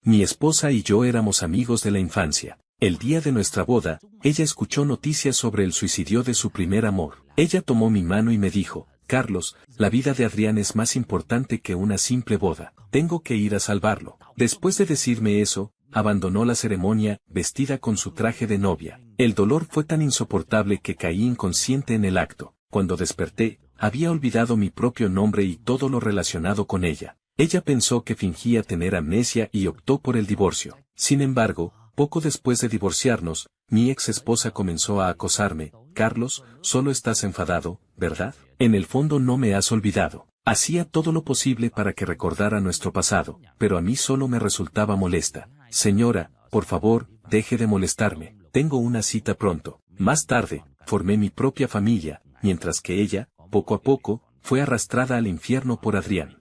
Mi esposa y yo éramos amigos de la infancia. El día de nuestra boda, ella escuchó noticias sobre el suicidio de su primer amor. Ella tomó mi mano y me dijo: Carlos, la vida de Adrián es más importante que una simple boda. Tengo que ir a salvarlo. Después de decirme eso, abandonó la ceremonia, vestida con su traje de novia. El dolor fue tan insoportable que caí inconsciente en el acto. Cuando desperté, había olvidado mi propio nombre y todo lo relacionado con ella. Ella pensó que fingía tener amnesia y optó por el divorcio. Sin embargo, poco después de divorciarnos, mi ex esposa comenzó a acosarme. Carlos, solo estás enfadado, ¿verdad? En el fondo no me has olvidado. Hacía todo lo posible para que recordara nuestro pasado, pero a mí solo me resultaba molesta. Señora, por favor, deje de molestarme. Tengo una cita pronto. Más tarde, formé mi propia familia, mientras que ella, poco a poco, fue arrastrada al infierno por Adrián.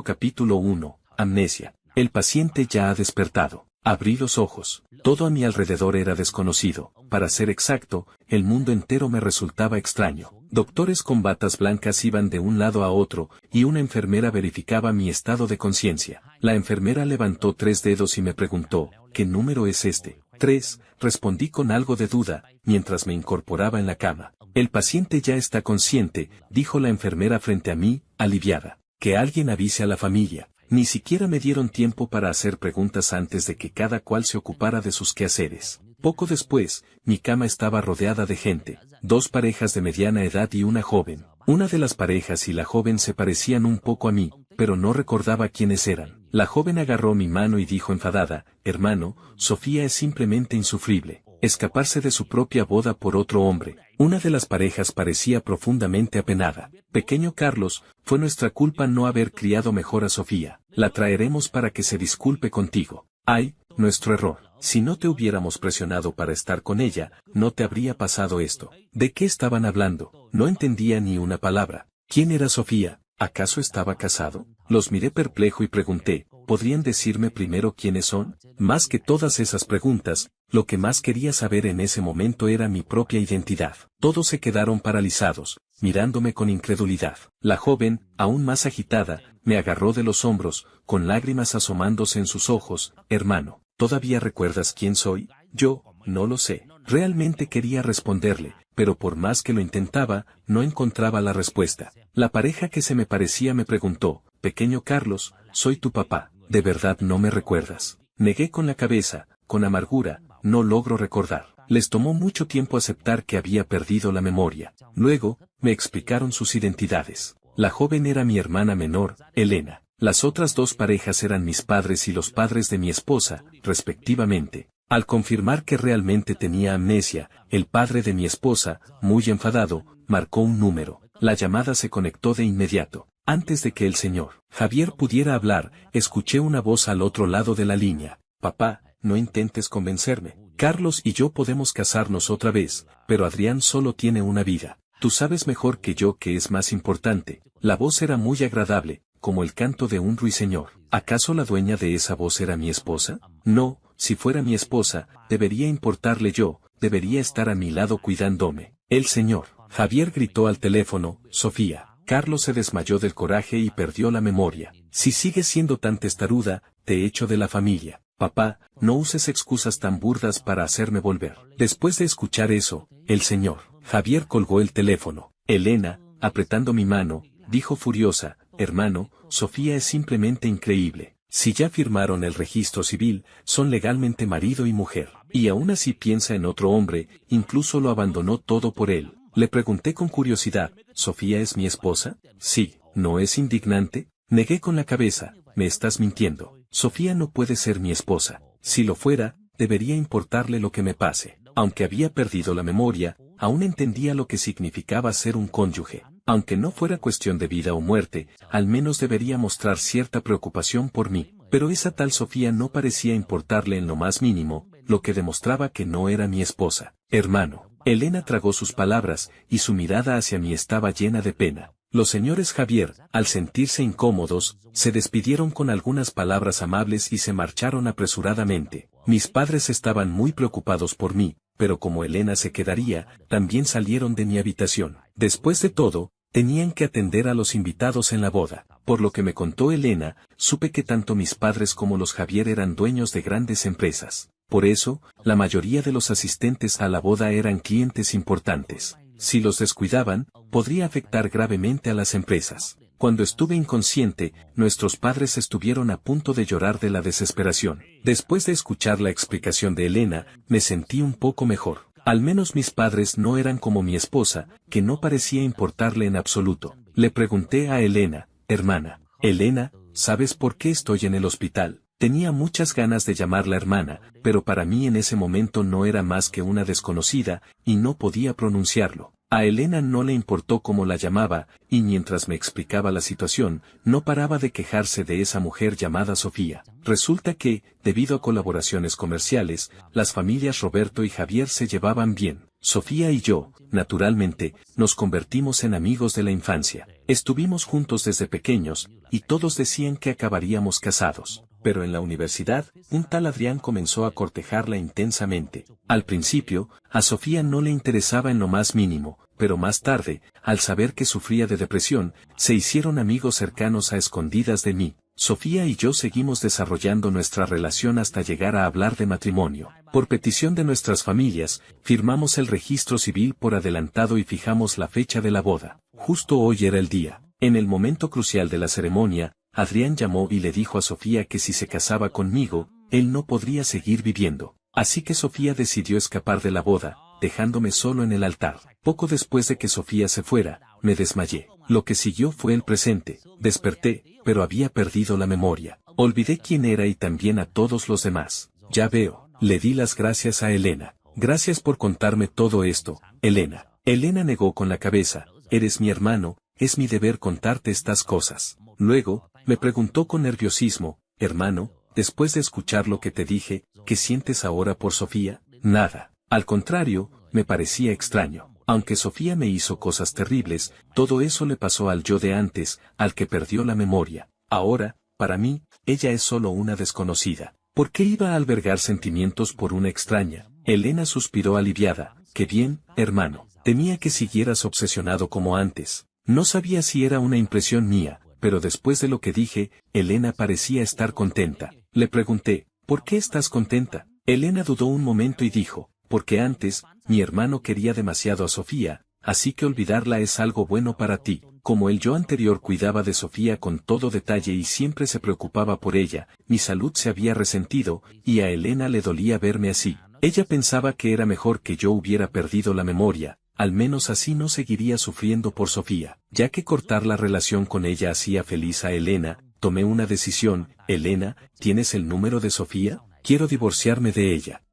Capítulo 1. Amnesia. El paciente ya ha despertado. Abrí los ojos. Todo a mi alrededor era desconocido. Para ser exacto, el mundo entero me resultaba extraño. Doctores con batas blancas iban de un lado a otro, y una enfermera verificaba mi estado de conciencia. La enfermera levantó 3 dedos y me preguntó: ¿qué número es este? 3, respondí con algo de duda, mientras me incorporaba en la cama. El paciente ya está consciente, dijo la enfermera frente a mí, aliviada. Que alguien avise a la familia. Ni siquiera me dieron tiempo para hacer preguntas antes de que cada cual se ocupara de sus quehaceres. Poco después, mi cama estaba rodeada de gente, 2 parejas de mediana edad y una joven. Una de las parejas y la joven se parecían un poco a mí, pero no recordaba quiénes eran. La joven agarró mi mano y dijo enfadada: hermano, Sofía es simplemente insufrible. Escaparse de su propia boda por otro hombre. Una de las parejas parecía profundamente apenada. Pequeño Carlos, fue nuestra culpa no haber criado mejor a Sofía. La traeremos para que se disculpe contigo. Ay, nuestro error. Si no te hubiéramos presionado para estar con ella, no te habría pasado esto. ¿De qué estaban hablando? No entendía ni una palabra. ¿Quién era Sofía? ¿Acaso estaba casado? Los miré perplejo y pregunté: ¿podrían decirme primero quiénes son? Más que todas esas preguntas, lo que más quería saber en ese momento era mi propia identidad. Todos se quedaron paralizados, mirándome con incredulidad. La joven, aún más agitada, me agarró de los hombros, con lágrimas asomándose en sus ojos. Hermano, ¿todavía recuerdas quién soy? Yo, no lo sé. Realmente quería responderle, pero por más que lo intentaba, no encontraba la respuesta. La pareja que se me parecía me preguntó: pequeño Carlos, soy tu papá, ¿de verdad no me recuerdas? Negué con la cabeza, con amargura: no logro recordar. Les tomó mucho tiempo aceptar que había perdido la memoria. Luego, me explicaron sus identidades. La joven era mi hermana menor, Elena. Las otras 2 parejas eran mis padres y los padres de mi esposa, respectivamente. Al confirmar que realmente tenía amnesia, el padre de mi esposa, muy enfadado, marcó un número. La llamada se conectó de inmediato. Antes de que el señor Javier pudiera hablar, escuché una voz al otro lado de la línea: papá, no intentes convencerme. Carlos y yo podemos casarnos otra vez, pero Adrián solo tiene una vida. Tú sabes mejor que yo qué es más importante. La voz era muy agradable, como el canto de un ruiseñor. ¿Acaso la dueña de esa voz era mi esposa? No, si fuera mi esposa, debería importarle yo, debería estar a mi lado cuidándome. El señor Javier gritó al teléfono: Sofía. Carlos se desmayó del coraje y perdió la memoria. Si sigues siendo tan testaruda, te echo de la familia. Papá, no uses excusas tan burdas para hacerme volver. Después de escuchar eso, el señor Javier colgó el teléfono. Elena, apretando mi mano, dijo furiosa: hermano, Sofía es simplemente increíble. Si ya firmaron el registro civil, son legalmente marido y mujer. Y aún así piensa en otro hombre, incluso lo abandonó todo por él. Le pregunté con curiosidad: ¿Sofía es mi esposa? Sí. ¿No es indignante? Negué con la cabeza: me estás mintiendo. Sofía no puede ser mi esposa. Si lo fuera, debería importarle lo que me pase. Aunque había perdido la memoria, aún entendía lo que significaba ser un cónyuge. Aunque no fuera cuestión de vida o muerte, al menos debería mostrar cierta preocupación por mí. Pero esa tal Sofía no parecía importarle en lo más mínimo, lo que demostraba que no era mi esposa. Hermano. Elena tragó sus palabras, y su mirada hacia mí estaba llena de pena. Los señores Javier, al sentirse incómodos, se despidieron con algunas palabras amables y se marcharon apresuradamente. Mis padres estaban muy preocupados por mí, pero como Elena se quedaría, también salieron de mi habitación. Después de todo, Tenían que atender a los invitados en la boda. Por lo que me contó Elena, supe que tanto mis padres como los Javier eran dueños de grandes empresas. Por eso, la mayoría de los asistentes a la boda eran clientes importantes. Si los descuidaban, podría afectar gravemente a las empresas. Cuando estuve inconsciente, nuestros padres estuvieron a punto de llorar de la desesperación. Después de escuchar la explicación de Elena, me sentí un poco mejor. Al menos mis padres no eran como mi esposa, que no parecía importarle en absoluto. Le pregunté a Elena, hermana, Elena, ¿sabes por qué estoy en el hospital? Tenía muchas ganas de llamarla hermana, pero para mí en ese momento no era más que una desconocida, y no podía pronunciarlo. A Elena no le importó cómo la llamaba, y mientras me explicaba la situación, no paraba de quejarse de esa mujer llamada Sofía. Resulta que, debido a colaboraciones comerciales, las familias Roberto y Javier se llevaban bien. Sofía y yo, naturalmente, nos convertimos en amigos de la infancia. Estuvimos juntos desde pequeños, y todos decían que acabaríamos casados. Pero en la universidad, un tal Adrián comenzó a cortejarla intensamente. Al principio, a Sofía no le interesaba en lo más mínimo, pero más tarde, al saber que sufría de depresión, se hicieron amigos cercanos a escondidas de mí. Sofía y yo seguimos desarrollando nuestra relación hasta llegar a hablar de matrimonio. Por petición de nuestras familias, firmamos el registro civil por adelantado y fijamos la fecha de la boda. Justo hoy era el día. En el momento crucial de la ceremonia, Adrián llamó y le dijo a Sofía que si se casaba conmigo, él no podría seguir viviendo. Así que Sofía decidió escapar de la boda, dejándome solo en el altar. Poco después de que Sofía se fuera, me desmayé. Lo que siguió fue el presente. Desperté, pero había perdido la memoria. Olvidé quién era y también a todos los demás. Ya veo, le di las gracias a Elena. Gracias por contarme todo esto, Elena. Elena negó con la cabeza. Eres mi hermano, es mi deber contarte estas cosas. Luego, me preguntó con nerviosismo, hermano, después de escuchar lo que te dije, ¿qué sientes ahora por Sofía? Nada. Al contrario, me parecía extraño. Aunque Sofía me hizo cosas terribles, todo eso le pasó al yo de antes, al que perdió la memoria. Ahora, para mí, ella es solo una desconocida. ¿Por qué iba a albergar sentimientos por una extraña? Elena suspiró aliviada. Qué bien, hermano. Temía que siguieras obsesionado como antes. No sabía si era una impresión mía, pero después de lo que dije, Elena parecía estar contenta. Le pregunté, ¿por qué estás contenta? Elena dudó un momento y dijo, porque antes, mi hermano quería demasiado a Sofía, así que olvidarla es algo bueno para ti. Como el yo anterior cuidaba de Sofía con todo detalle y siempre se preocupaba por ella, mi salud se había resentido, y a Elena le dolía verme así. Ella pensaba que era mejor que yo hubiera perdido la memoria, al menos así no seguiría sufriendo por Sofía. Ya que cortar la relación con ella hacía feliz a Elena, tomé una decisión. Elena, ¿tienes el número de Sofía? Quiero divorciarme de ella.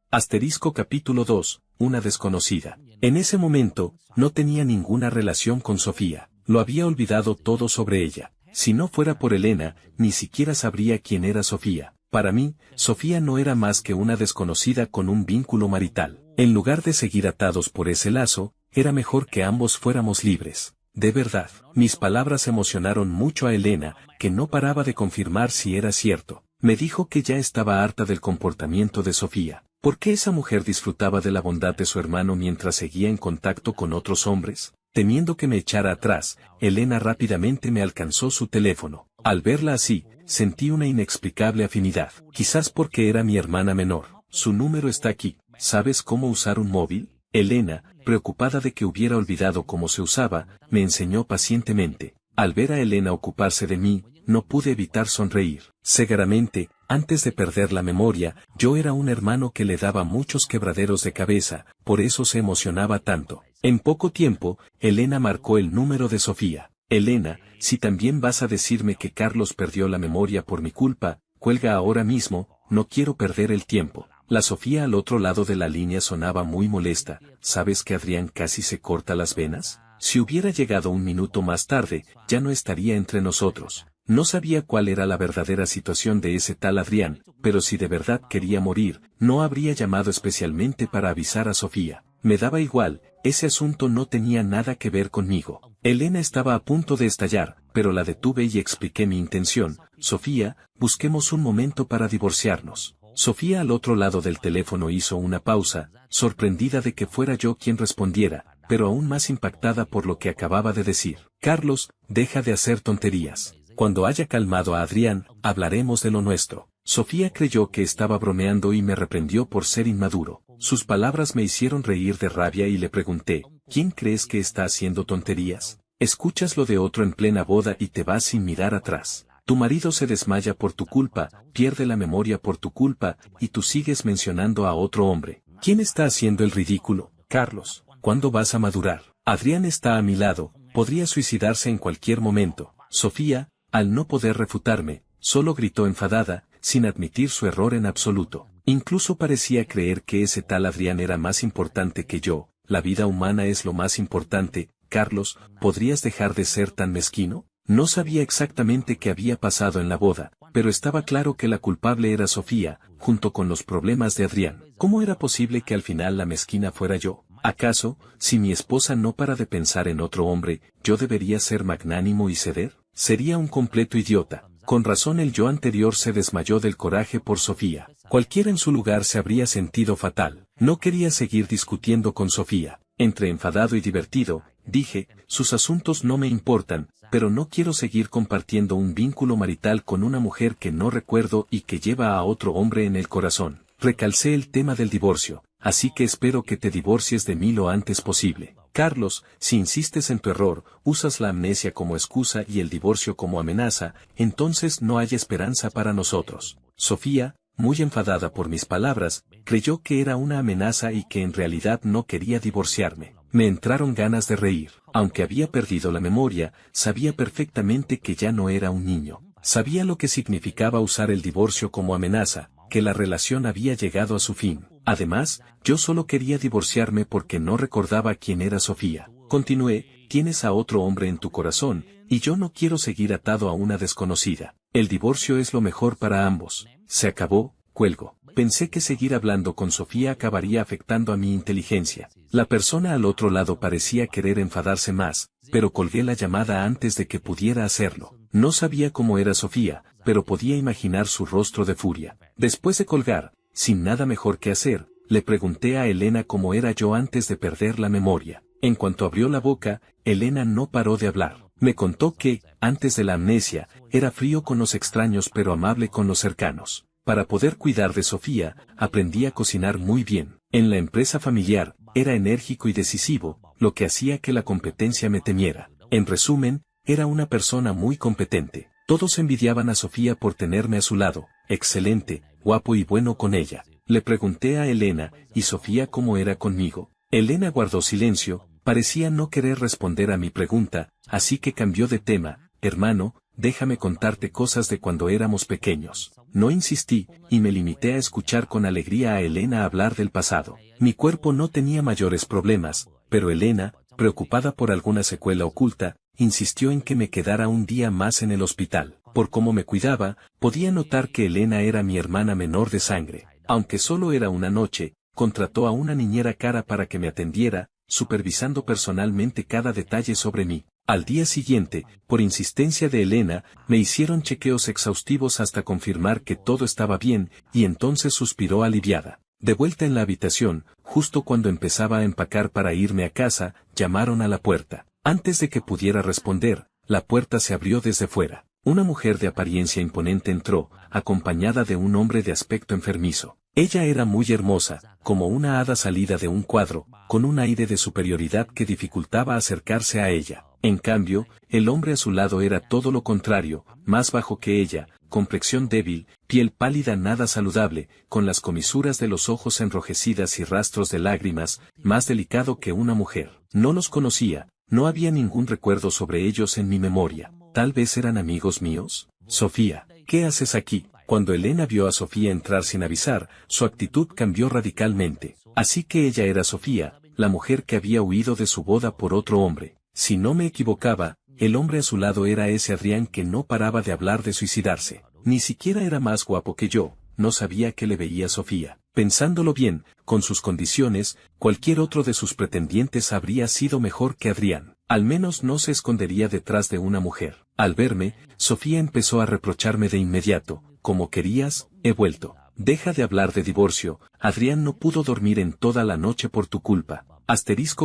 Capítulo 2, una desconocida. En ese momento, no tenía ninguna relación con Sofía. Lo había olvidado todo sobre ella. Si no fuera por Elena, ni siquiera sabría quién era Sofía. Para mí, Sofía no era más que una desconocida con un vínculo marital. En lugar de seguir atados por ese lazo, era mejor que ambos fuéramos libres. De verdad, mis palabras emocionaron mucho a Elena, que no paraba de confirmar si era cierto. Me dijo que ya estaba harta del comportamiento de Sofía. ¿Por qué esa mujer disfrutaba de la bondad de su hermano mientras seguía en contacto con otros hombres? Temiendo que me echara atrás, Elena rápidamente me alcanzó su teléfono. Al verla así, sentí una inexplicable afinidad. Quizás porque era mi hermana menor. Su número está aquí. ¿Sabes cómo usar un móvil? Elena, preocupada de que hubiera olvidado cómo se usaba, me enseñó pacientemente. Al ver a Elena ocuparse de mí, no pude evitar sonreír. Seguramente, antes de perder la memoria, yo era un hermano que le daba muchos quebraderos de cabeza, por eso se emocionaba tanto. En poco tiempo, Elena marcó el número de Sofía. Elena, si también vas a decirme que Carlos perdió la memoria por mi culpa, cuelga ahora mismo, no quiero perder el tiempo. La Sofía al otro lado de la línea sonaba muy molesta. ¿Sabes que Adrián casi se corta las venas? Si hubiera llegado un minuto más tarde, ya no estaría entre nosotros. No sabía cuál era la verdadera situación de ese tal Adrián, pero si de verdad quería morir, no habría llamado especialmente para avisar a Sofía. Me daba igual, ese asunto no tenía nada que ver conmigo. Elena estaba a punto de estallar, pero la detuve y expliqué mi intención. Sofía, busquemos un momento para divorciarnos. Sofía al otro lado del teléfono hizo una pausa, sorprendida de que fuera yo quien respondiera. pero aún más impactada por lo que acababa de decir. Carlos, deja de hacer tonterías. Cuando haya calmado a Adrián, hablaremos de lo nuestro. Sofía creyó que estaba bromeando y me reprendió por ser inmaduro. Sus palabras me hicieron reír de rabia y le pregunté, ¿quién crees que está haciendo tonterías? Escuchas lo de otro en plena boda y te vas sin mirar atrás. Tu marido se desmaya por tu culpa, pierde la memoria por tu culpa, y tú sigues mencionando a otro hombre. ¿Quién está haciendo el ridículo? Carlos, ¿cuándo vas a madurar? Adrián está a mi lado, podría suicidarse en cualquier momento. Sofía, al no poder refutarme, solo gritó enfadada, sin admitir su error en absoluto. Incluso parecía creer que ese tal Adrián era más importante que yo. La vida humana es lo más importante. Carlos, ¿podrías dejar de ser tan mezquino? No sabía exactamente qué había pasado en la boda, pero estaba claro que la culpable era Sofía, junto con los problemas de Adrián. ¿Cómo era posible que al final la mezquina fuera yo? ¿Acaso, si mi esposa no para de pensar en otro hombre, yo debería ser magnánimo y ceder? Sería un completo idiota. Con razón el yo anterior se desmayó del coraje por Sofía. Cualquiera en su lugar se habría sentido fatal. No quería seguir discutiendo con Sofía. Entre enfadado y divertido, dije, sus asuntos no me importan, pero no quiero seguir compartiendo un vínculo marital con una mujer que no recuerdo y que lleva a otro hombre en el corazón. Recalcé el tema del divorcio, así que espero que te divorcies de mí lo antes posible. Carlos, si insistes en tu error, usas la amnesia como excusa y el divorcio como amenaza, entonces no hay esperanza para nosotros. Sofía, muy enfadada por mis palabras, creyó que era una amenaza y que en realidad no quería divorciarme. Me entraron ganas de reír. Aunque había perdido la memoria, sabía perfectamente que ya no era un niño. Sabía lo que significaba usar el divorcio como amenaza, que la relación había llegado a su fin. Además, yo solo quería divorciarme porque no recordaba quién era Sofía. Continué, tienes a otro hombre en tu corazón, y yo no quiero seguir atado a una desconocida. El divorcio es lo mejor para ambos. Se acabó, cuelgo. Pensé que seguir hablando con Sofía acabaría afectando a mi inteligencia. La persona al otro lado parecía querer enfadarse más, pero colgué la llamada antes de que pudiera hacerlo. No sabía cómo era Sofía, pero podía imaginar su rostro de furia. Después de colgar, sin nada mejor que hacer, le pregunté a Elena cómo era yo antes de perder la memoria. En cuanto abrió la boca, Elena no paró de hablar. Me contó que, antes de la amnesia, era frío con los extraños pero amable con los cercanos. Para poder cuidar de Sofía, aprendí a cocinar muy bien. En la empresa familiar, era enérgico y decisivo, lo que hacía que la competencia me temiera. En resumen, era una persona muy competente. Todos envidiaban a Sofía por tenerme a su lado, excelente, guapo y bueno con ella. Le pregunté a Elena, ¿y Sofía cómo era conmigo? Elena guardó silencio, parecía no querer responder a mi pregunta, así que cambió de tema. Hermano, déjame contarte cosas de cuando éramos pequeños. No insistí, y me limité a escuchar con alegría a Elena hablar del pasado. Mi cuerpo no tenía mayores problemas, pero Elena, preocupada por alguna secuela oculta, insistió en que me quedara un día más en el hospital. Por cómo me cuidaba, podía notar que Elena era mi hermana menor de sangre. Aunque solo era una noche, contrató a una niñera cara para que me atendiera, supervisando personalmente cada detalle sobre mí. Al día siguiente, por insistencia de Elena, me hicieron chequeos exhaustivos hasta confirmar que todo estaba bien, y entonces suspiró aliviada. De vuelta en la habitación, justo cuando empezaba a empacar para irme a casa, llamaron a la puerta. Antes de que pudiera responder, la puerta se abrió desde fuera. Una mujer de apariencia imponente entró, acompañada de un hombre de aspecto enfermizo. Ella era muy hermosa, como una hada salida de un cuadro, con un aire de superioridad que dificultaba acercarse a ella. En cambio, el hombre a su lado era todo lo contrario, más bajo que ella, complexión débil, piel pálida nada saludable, con las comisuras de los ojos enrojecidas y rastros de lágrimas, más delicado que una mujer. No los conocía, no había ningún recuerdo sobre ellos en mi memoria. ¿Tal vez eran amigos míos? Sofía, ¿qué haces aquí? Cuando Elena vio a Sofía entrar sin avisar, su actitud cambió radicalmente. Así que ella era Sofía, la mujer que había huido de su boda por otro hombre. Si no me equivocaba, el hombre a su lado era ese Adrián que no paraba de hablar de suicidarse. Ni siquiera era más guapo que yo, no sabía que le veía a Sofía. Pensándolo bien, con sus condiciones, cualquier otro de sus pretendientes habría sido mejor que Adrián. Al menos no se escondería detrás de una mujer. Al verme, Sofía empezó a reprocharme de inmediato. Como querías, he vuelto. Deja de hablar de divorcio, Adrián no pudo dormir en toda la noche por tu culpa.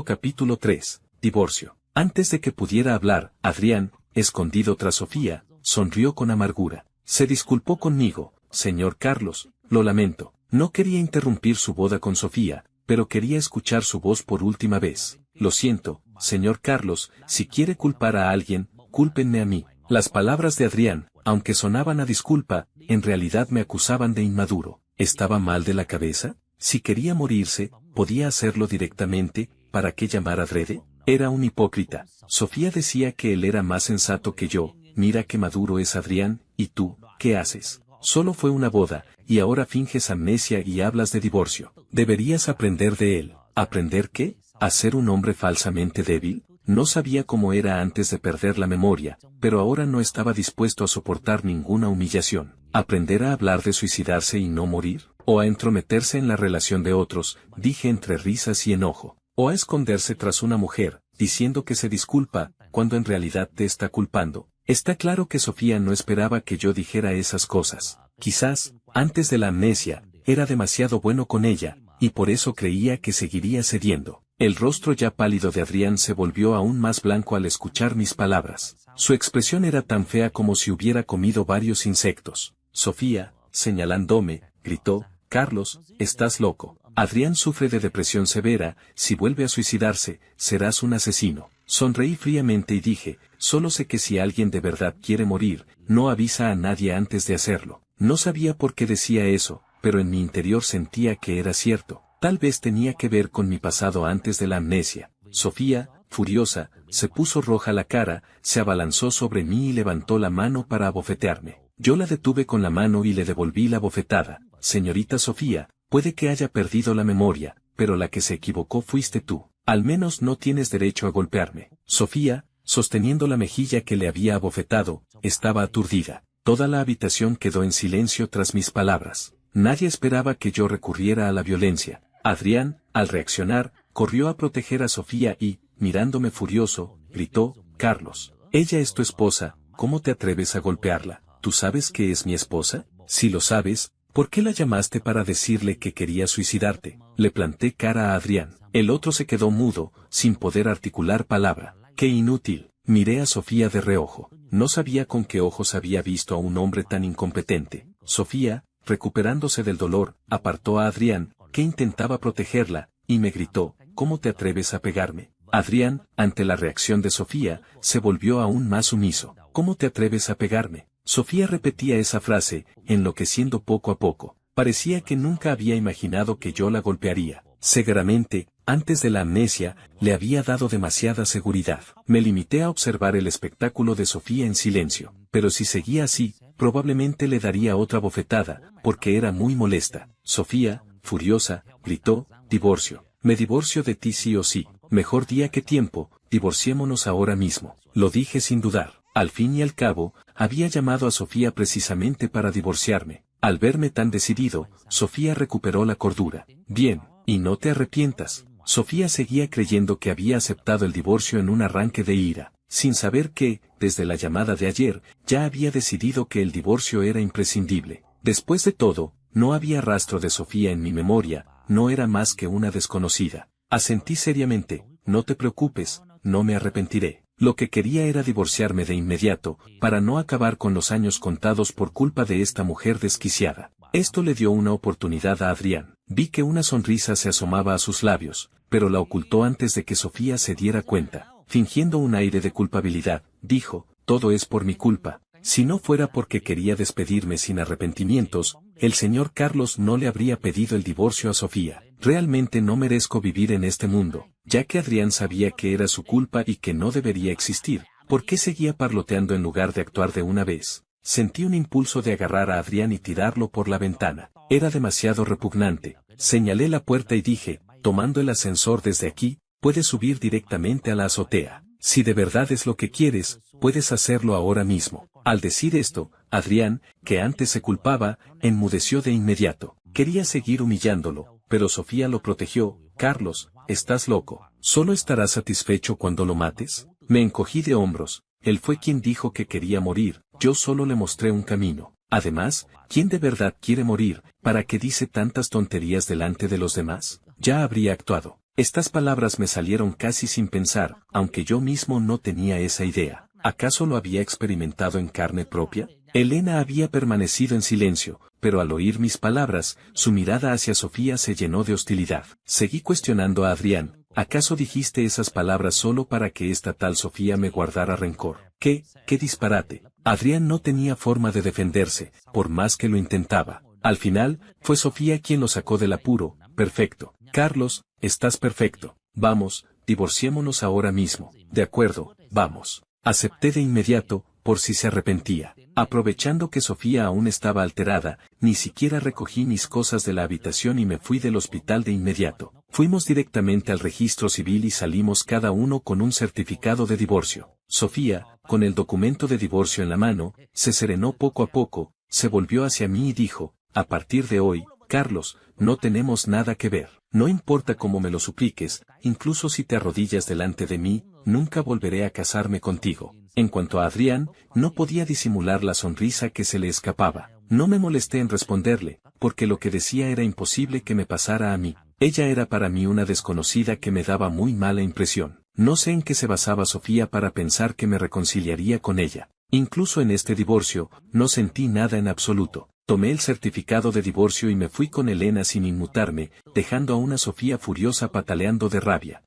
Capítulo 3. Divorcio. Antes de que pudiera hablar, Adrián, escondido tras Sofía, sonrió con amargura. Se disculpó conmigo, señor Carlos, lo lamento. No quería interrumpir su boda con Sofía, pero quería escuchar su voz por última vez. Lo siento, señor Carlos, si quiere culpar a alguien, cúlpenme a mí. Las palabras de Adrián, aunque sonaban a disculpa, en realidad me acusaban de inmaduro. ¿Estaba mal de la cabeza? Si quería morirse, podía hacerlo directamente, ¿para qué llamar adrede? Era un hipócrita. Sofía decía que él era más sensato que yo. Mira qué maduro es Adrián, ¿y tú, qué haces? Solo fue una boda, y ahora finges amnesia y hablas de divorcio. Deberías aprender de él. ¿Aprender qué? ¿A ser un hombre falsamente débil? No sabía cómo era antes de perder la memoria, pero ahora no estaba dispuesto a soportar ninguna humillación. ¿Aprender a hablar de suicidarse y no morir? ¿O a entrometerse en la relación de otros? Dije entre risas y enojo. ¿O a esconderse tras una mujer, diciendo que se disculpa, cuando en realidad te está culpando? Está claro que Sofía no esperaba que yo dijera esas cosas. Quizás, antes de la amnesia, era demasiado bueno con ella, y por eso creía que seguiría cediendo. El rostro ya pálido de Adrián se volvió aún más blanco al escuchar mis palabras. Su expresión era tan fea como si hubiera comido varios insectos. Sofía, señalándome, gritó, Carlos, estás loco. Adrián sufre de depresión severa, si vuelve a suicidarse, serás un asesino. Sonreí fríamente y dije, solo sé que si alguien de verdad quiere morir, no avisa a nadie antes de hacerlo. No sabía por qué decía eso, pero en mi interior sentía que era cierto. Tal vez tenía que ver con mi pasado antes de la amnesia. Sofía, furiosa, se puso roja la cara, se abalanzó sobre mí y levantó la mano para abofetearme. Yo la detuve con la mano y le devolví la bofetada. Señorita Sofía, puede que haya perdido la memoria, pero la que se equivocó fuiste tú. Al menos no tienes derecho a golpearme. Sofía, sosteniendo la mejilla que le había abofetado, estaba aturdida. Toda la habitación quedó en silencio tras mis palabras. Nadie esperaba que yo recurriera a la violencia. Adrián, al reaccionar, corrió a proteger a Sofía y, mirándome furioso, gritó, Carlos, ella es tu esposa, ¿cómo te atreves a golpearla? ¿Tú sabes que es mi esposa? Si lo sabes, ¿por qué la llamaste para decirle que quería suicidarte? Le planté cara a Adrián. El otro se quedó mudo, sin poder articular palabra. ¡Qué inútil! Miré a Sofía de reojo. No sabía con qué ojos había visto a un hombre tan incompetente. Sofía, recuperándose del dolor, apartó a Adrián, que intentaba protegerla, y me gritó, ¿cómo te atreves a pegarme? Adrián, ante la reacción de Sofía, se volvió aún más sumiso. ¿Cómo te atreves a pegarme? Sofía repetía esa frase, enloqueciendo poco a poco. Parecía que nunca había imaginado que yo la golpearía. Seguramente, antes de la amnesia, le había dado demasiada seguridad. Me limité a observar el espectáculo de Sofía en silencio, pero si seguía así, probablemente le daría otra bofetada, porque era muy molesta. Sofía, furiosa, gritó, divorcio. Me divorcio de ti sí o sí. Mejor día que tiempo, divorciémonos ahora mismo. Lo dije sin dudar. Al fin y al cabo, había llamado a Sofía precisamente para divorciarme. Al verme tan decidido, Sofía recuperó la cordura. Bien, y no te arrepientas. Sofía seguía creyendo que había aceptado el divorcio en un arranque de ira, sin saber que, desde la llamada de ayer, ya había decidido que el divorcio era imprescindible. Después de todo, no había rastro de Sofía en mi memoria, no era más que una desconocida. Asentí seriamente, no te preocupes, no me arrepentiré. Lo que quería era divorciarme de inmediato, para no acabar con los años contados por culpa de esta mujer desquiciada. Esto le dio una oportunidad a Adrián. Vi que una sonrisa se asomaba a sus labios, pero la ocultó antes de que Sofía se diera cuenta. Fingiendo un aire de culpabilidad, dijo, todo es por mi culpa. Si no fuera porque quería despedirme sin arrepentimientos, el señor Carlos no le habría pedido el divorcio a Sofía. Realmente no merezco vivir en este mundo, ya que Adrián sabía que era su culpa y que no debería existir. ¿Por qué seguía parloteando en lugar de actuar de una vez? Sentí un impulso de agarrar a Adrián y tirarlo por la ventana. Era demasiado repugnante. Señalé la puerta y dije, tomando el ascensor desde aquí, puedes subir directamente a la azotea. Si de verdad es lo que quieres, puedes hacerlo ahora mismo. Al decir esto, Adrián, que antes se culpaba, enmudeció de inmediato. Quería seguir humillándolo, pero Sofía lo protegió. Carlos, estás loco. ¿Solo estarás satisfecho cuando lo mates? Me encogí de hombros. Él fue quien dijo que quería morir, yo solo le mostré un camino. Además, ¿quién de verdad quiere morir? ¿Para qué dice tantas tonterías delante de los demás? Ya habría actuado. Estas palabras me salieron casi sin pensar, aunque yo mismo no tenía esa idea. ¿Acaso lo había experimentado en carne propia? Elena había permanecido en silencio, pero al oír mis palabras, su mirada hacia Sofía se llenó de hostilidad. Seguí cuestionando a Adrián. ¿Acaso dijiste esas palabras solo para que esta tal Sofía me guardara rencor? ¿Qué disparate? Adrián no tenía forma de defenderse, por más que lo intentaba. Al final, fue Sofía quien lo sacó del apuro. Perfecto. Carlos, estás perfecto. Vamos, divorciémonos ahora mismo. De acuerdo, vamos. Acepté de inmediato, por si se arrepentía. Aprovechando que Sofía aún estaba alterada, ni siquiera recogí mis cosas de la habitación y me fui del hospital de inmediato. Fuimos directamente al registro civil y salimos cada uno con un certificado de divorcio. Sofía, con el documento de divorcio en la mano, se serenó poco a poco, se volvió hacia mí y dijo, a partir de hoy, Carlos, no tenemos nada que ver. No importa cómo me lo supliques, incluso si te arrodillas delante de mí, nunca volveré a casarme contigo. En cuanto a Adrián, no podía disimular la sonrisa que se le escapaba. No me molesté en responderle, porque lo que decía era imposible que me pasara a mí. Ella era para mí una desconocida que me daba muy mala impresión. No sé en qué se basaba Sofía para pensar que me reconciliaría con ella. Incluso en este divorcio, no sentí nada en absoluto. Tomé el certificado de divorcio y me fui con Elena sin inmutarme, dejando a una Sofía furiosa pataleando de rabia.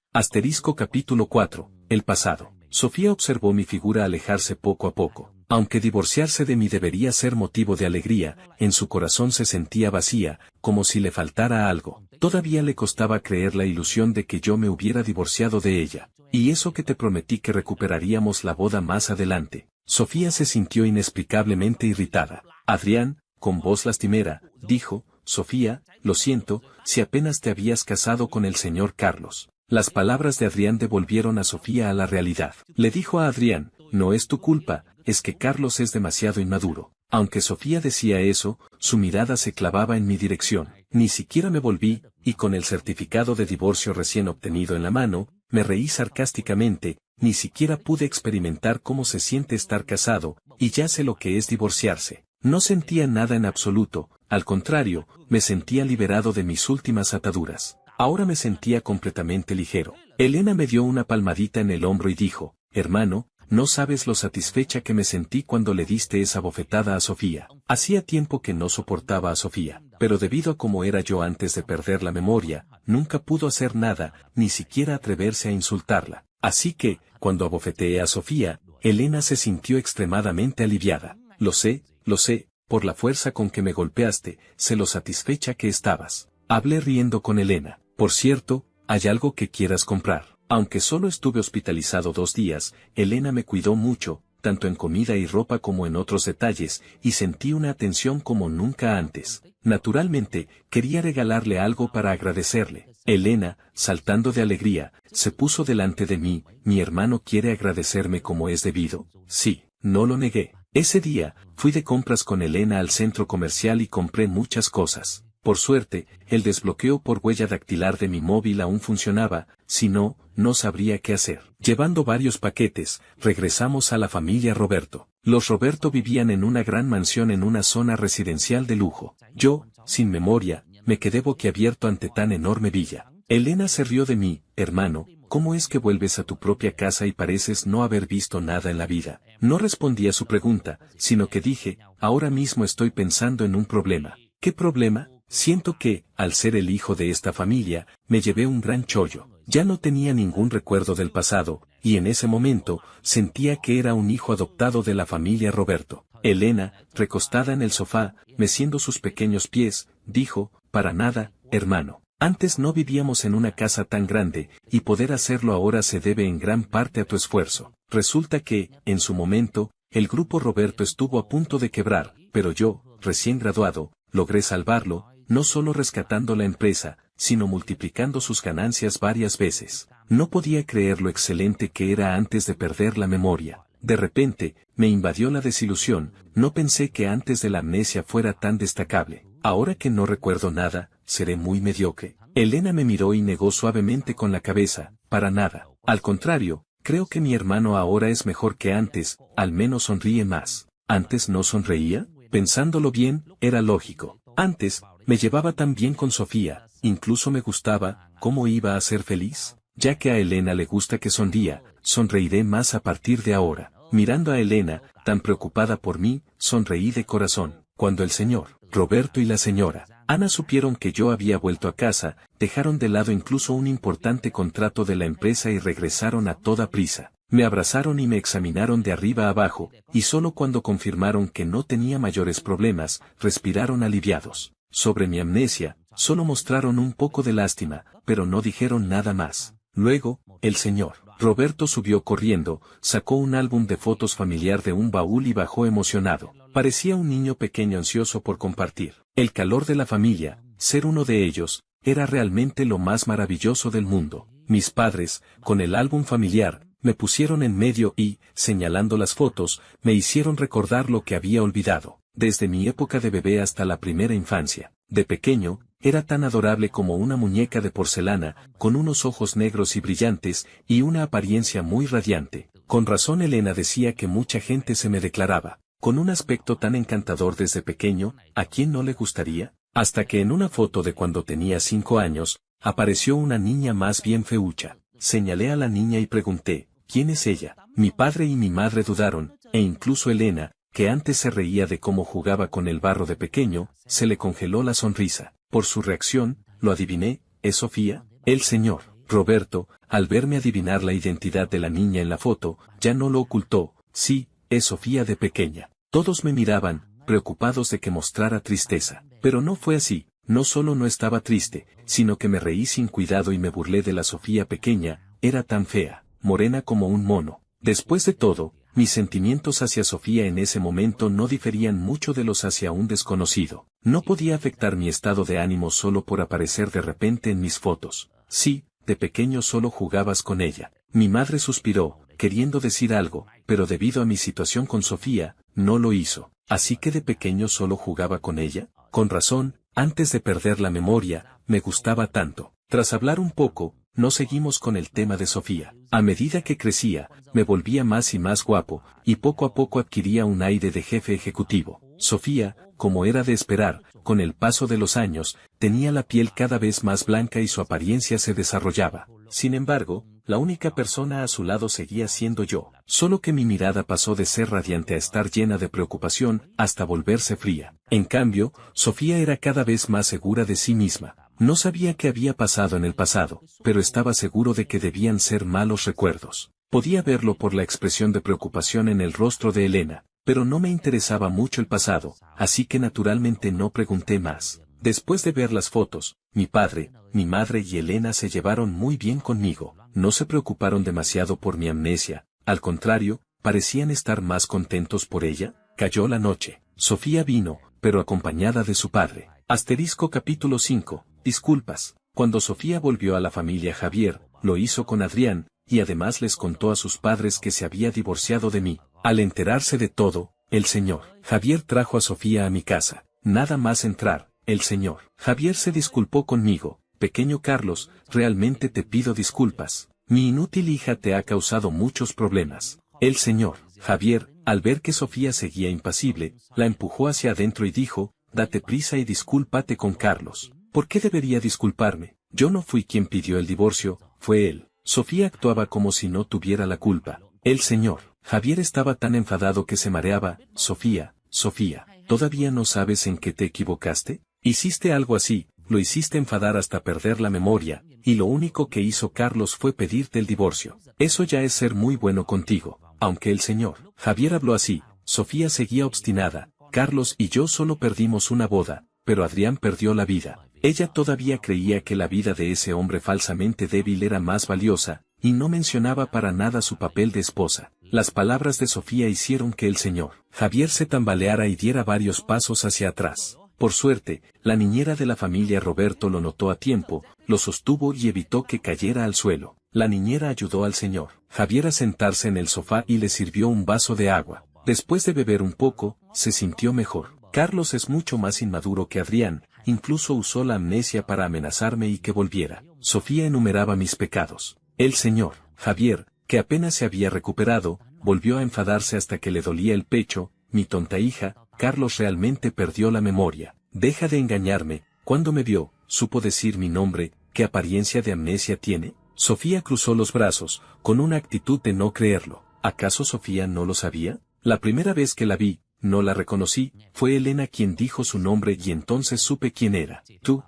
Capítulo 4. El pasado. Sofía observó mi figura alejarse poco a poco. Aunque divorciarse de mí debería ser motivo de alegría, en su corazón se sentía vacía, como si le faltara algo. Todavía le costaba creer la ilusión de que yo me hubiera divorciado de ella. Y eso que te prometí que recuperaríamos la boda más adelante. Sofía se sintió inexplicablemente irritada. Adrián, con voz lastimera, dijo, Sofía, lo siento, si apenas te habías casado con el señor Carlos. Las palabras de Adrián devolvieron a Sofía a la realidad. Le dijo a Adrián, no es tu culpa, es que Carlos es demasiado inmaduro. Aunque Sofía decía eso, su mirada se clavaba en mi dirección. Ni siquiera me volví, y con el certificado de divorcio recién obtenido en la mano, me reí sarcásticamente, ni siquiera pude experimentar cómo se siente estar casado, y ya sé lo que es divorciarse. No sentía nada en absoluto, al contrario, me sentía liberado de mis últimas ataduras. Ahora me sentía completamente ligero. Elena me dio una palmadita en el hombro y dijo, hermano, no sabes lo satisfecha que me sentí cuando le diste esa bofetada a Sofía. Hacía tiempo que no soportaba a Sofía, pero debido a cómo era yo antes de perder la memoria, nunca pudo hacer nada, ni siquiera atreverse a insultarla. Así que, cuando abofeteé a Sofía, Elena se sintió extremadamente aliviada. Lo sé, por la fuerza con que me golpeaste, sé lo satisfecha que estabas. Hablé riendo con Elena. Por cierto, ¿hay algo que quieras comprar? Aunque solo estuve hospitalizado 2 días, Elena me cuidó mucho, tanto en comida y ropa como en otros detalles, y sentí una atención como nunca antes. Naturalmente, quería regalarle algo para agradecerle. Elena, saltando de alegría, se puso delante de mí, ¿mi hermano quiere agradecerme como es debido? Sí, no lo negué. Ese día, fui de compras con Elena al centro comercial y compré muchas cosas. Por suerte, el desbloqueo por huella dactilar de mi móvil aún funcionaba, si no, no sabría qué hacer. Llevando varios paquetes, regresamos a la familia Roberto. Los Roberto vivían en una gran mansión en una zona residencial de lujo. Yo, sin memoria, me quedé boquiabierto ante tan enorme villa. Elena se rió de mí, hermano, ¿cómo es que vuelves a tu propia casa y pareces no haber visto nada en la vida? No respondí a su pregunta, sino que dije, ahora mismo estoy pensando en un problema. ¿Qué problema? Siento que, al ser el hijo de esta familia, me llevé un gran chollo. Ya no tenía ningún recuerdo del pasado, y en ese momento, sentía que era un hijo adoptado de la familia Roberto. Elena, recostada en el sofá, meciendo sus pequeños pies, dijo, para nada, hermano. Antes no vivíamos en una casa tan grande, y poder hacerlo ahora se debe en gran parte a tu esfuerzo. Resulta que, en su momento, el grupo Roberto estuvo a punto de quebrar, pero yo, recién graduado, logré salvarlo, no solo rescatando la empresa, sino multiplicando sus ganancias varias veces. No podía creer lo excelente que era antes de perder la memoria. De repente, me invadió la desilusión, no pensé que antes de la amnesia fuera tan destacable. Ahora que no recuerdo nada, seré muy mediocre. Elena me miró y negó suavemente con la cabeza, para nada. Al contrario, creo que mi hermano ahora es mejor que antes, al menos sonríe más. ¿Antes no sonreía? Pensándolo bien, era lógico. Antes, me llevaba tan bien con Sofía, incluso me gustaba, ¿cómo iba a ser feliz? Ya que a Elena le gusta que sonría, sonreiré más a partir de ahora. Mirando a Elena, tan preocupada por mí, sonreí de corazón. Cuando el señor Roberto y la señora Ana supieron que yo había vuelto a casa, dejaron de lado incluso un importante contrato de la empresa y regresaron a toda prisa. Me abrazaron y me examinaron de arriba a abajo, y solo cuando confirmaron que no tenía mayores problemas, respiraron aliviados. Sobre mi amnesia, solo mostraron un poco de lástima, pero no dijeron nada más. Luego, el señor Roberto subió corriendo, sacó un álbum de fotos familiar de un baúl y bajó emocionado. Parecía un niño pequeño ansioso por compartir. El calor de la familia, ser uno de ellos, era realmente lo más maravilloso del mundo. Mis padres, con el álbum familiar, me pusieron en medio y, señalando las fotos, me hicieron recordar lo que había olvidado. Desde mi época de bebé hasta la primera infancia. De pequeño, era tan adorable como una muñeca de porcelana, con unos ojos negros y brillantes, y una apariencia muy radiante. Con razón Elena decía que mucha gente se me declaraba, con un aspecto tan encantador desde pequeño, ¿a quién no le gustaría? Hasta que en una foto de cuando tenía 5 años, apareció una niña más bien feucha. Señalé a la niña y pregunté, ¿quién es ella? Mi padre y mi madre dudaron, e incluso Elena, que antes se reía de cómo jugaba con el barro de pequeño, se le congeló la sonrisa. Por su reacción, lo adiviné, ¿es Sofía? El señor Roberto, al verme adivinar la identidad de la niña en la foto, ya no lo ocultó, sí, es Sofía de pequeña. Todos me miraban, preocupados de que mostrara tristeza. Pero no fue así, no solo no estaba triste, sino que me reí sin cuidado y me burlé de la Sofía pequeña, era tan fea, morena como un mono. Después de todo, mis sentimientos hacia Sofía en ese momento no diferían mucho de los hacia un desconocido. No podía afectar mi estado de ánimo solo por aparecer de repente en mis fotos. Sí, de pequeño solo jugabas con ella. Mi madre suspiró, queriendo decir algo, pero debido a mi situación con Sofía, no lo hizo. ¿Así que de pequeño solo jugaba con ella? Con razón, antes de perder la memoria, me gustaba tanto. Tras hablar un poco, no seguimos con el tema de Sofía. A medida que crecía, me volvía más y más guapo, y poco a poco adquiría un aire de jefe ejecutivo. Sofía, como era de esperar, con el paso de los años, tenía la piel cada vez más blanca y su apariencia se desarrollaba. Sin embargo, la única persona a su lado seguía siendo yo, solo que mi mirada pasó de ser radiante a estar llena de preocupación, hasta volverse fría. En cambio, Sofía era cada vez más segura de sí misma. No sabía qué había pasado en el pasado, pero estaba seguro de que debían ser malos recuerdos. Podía verlo por la expresión de preocupación en el rostro de Elena, pero no me interesaba mucho el pasado, así que naturalmente no pregunté más. Después de ver las fotos, mi padre, mi madre y Elena se llevaron muy bien conmigo, no se preocuparon demasiado por mi amnesia, al contrario, parecían estar más contentos por ella. Cayó la noche. Sofía vino, pero acompañada de su padre. Asterisco capítulo 5. Disculpas. Cuando Sofía volvió a la familia Javier, lo hizo con Adrián, y además les contó a sus padres que se había divorciado de mí. Al enterarse de todo, el señor Javier trajo a Sofía a mi casa. Nada más entrar, el señor Javier se disculpó conmigo. Pequeño Carlos, realmente te pido disculpas. Mi inútil hija te ha causado muchos problemas. El señor Javier, al ver que Sofía seguía impasible, la empujó hacia adentro y dijo, date prisa y discúlpate con Carlos. ¿Por qué debería disculparme? Yo no fui quien pidió el divorcio, fue él. Sofía actuaba como si no tuviera la culpa. El señor Javier estaba tan enfadado que se mareaba. Sofía, Sofía, ¿todavía no sabes en qué te equivocaste? Hiciste algo así, lo hiciste enfadar hasta perder la memoria, y lo único que hizo Carlos fue pedirte el divorcio. Eso ya es ser muy bueno contigo. Aunque el señor Javier habló así, Sofía seguía obstinada. Carlos y yo solo perdimos una boda, pero Adrián perdió la vida. Ella todavía creía que la vida de ese hombre falsamente débil era más valiosa, y no mencionaba para nada su papel de esposa. Las palabras de Sofía hicieron que el señor Javier se tambaleara y diera varios pasos hacia atrás. Por suerte, la niñera de la familia Roberto lo notó a tiempo, lo sostuvo y evitó que cayera al suelo. La niñera ayudó al señor Javier a sentarse en el sofá y le sirvió un vaso de agua. Después de beber un poco, se sintió mejor. Carlos es mucho más inmaduro que Adrián, incluso usó la amnesia para amenazarme y que volviera. Sofía enumeraba mis pecados. El señor Javier, que apenas se había recuperado, volvió a enfadarse hasta que le dolía el pecho. Mi tonta hija, Carlos realmente perdió la memoria. Deja de engañarme, Cuando me vio, supo decir mi nombre, ¿qué apariencia de amnesia tiene? Sofía cruzó los brazos, con una actitud de no creerlo. ¿Acaso Sofía no lo sabía? La primera vez que la vi, no la reconocí, fue Elena quien dijo su nombre y entonces supe quién era. Tú.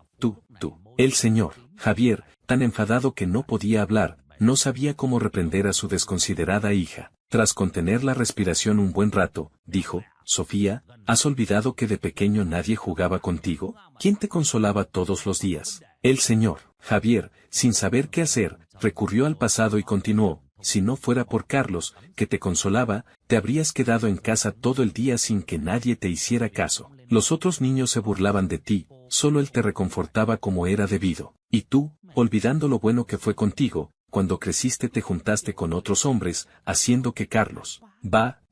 El señor Javier, tan enfadado que no podía hablar, no sabía cómo reprender a su desconsiderada hija. Tras contener la respiración un buen rato, dijo, Sofía, ¿has olvidado que de pequeño nadie jugaba contigo? ¿Quién te consolaba todos los días? El señor Javier, sin saber qué hacer, recurrió al pasado y continuó, si no fuera por Carlos, que te consolaba, te habrías quedado en casa todo el día sin que nadie te hiciera caso. Los otros niños se burlaban de ti, solo él te reconfortaba como era debido. Y tú, olvidando lo bueno que fue contigo, cuando creciste te juntaste con otros hombres, haciendo que Carlos,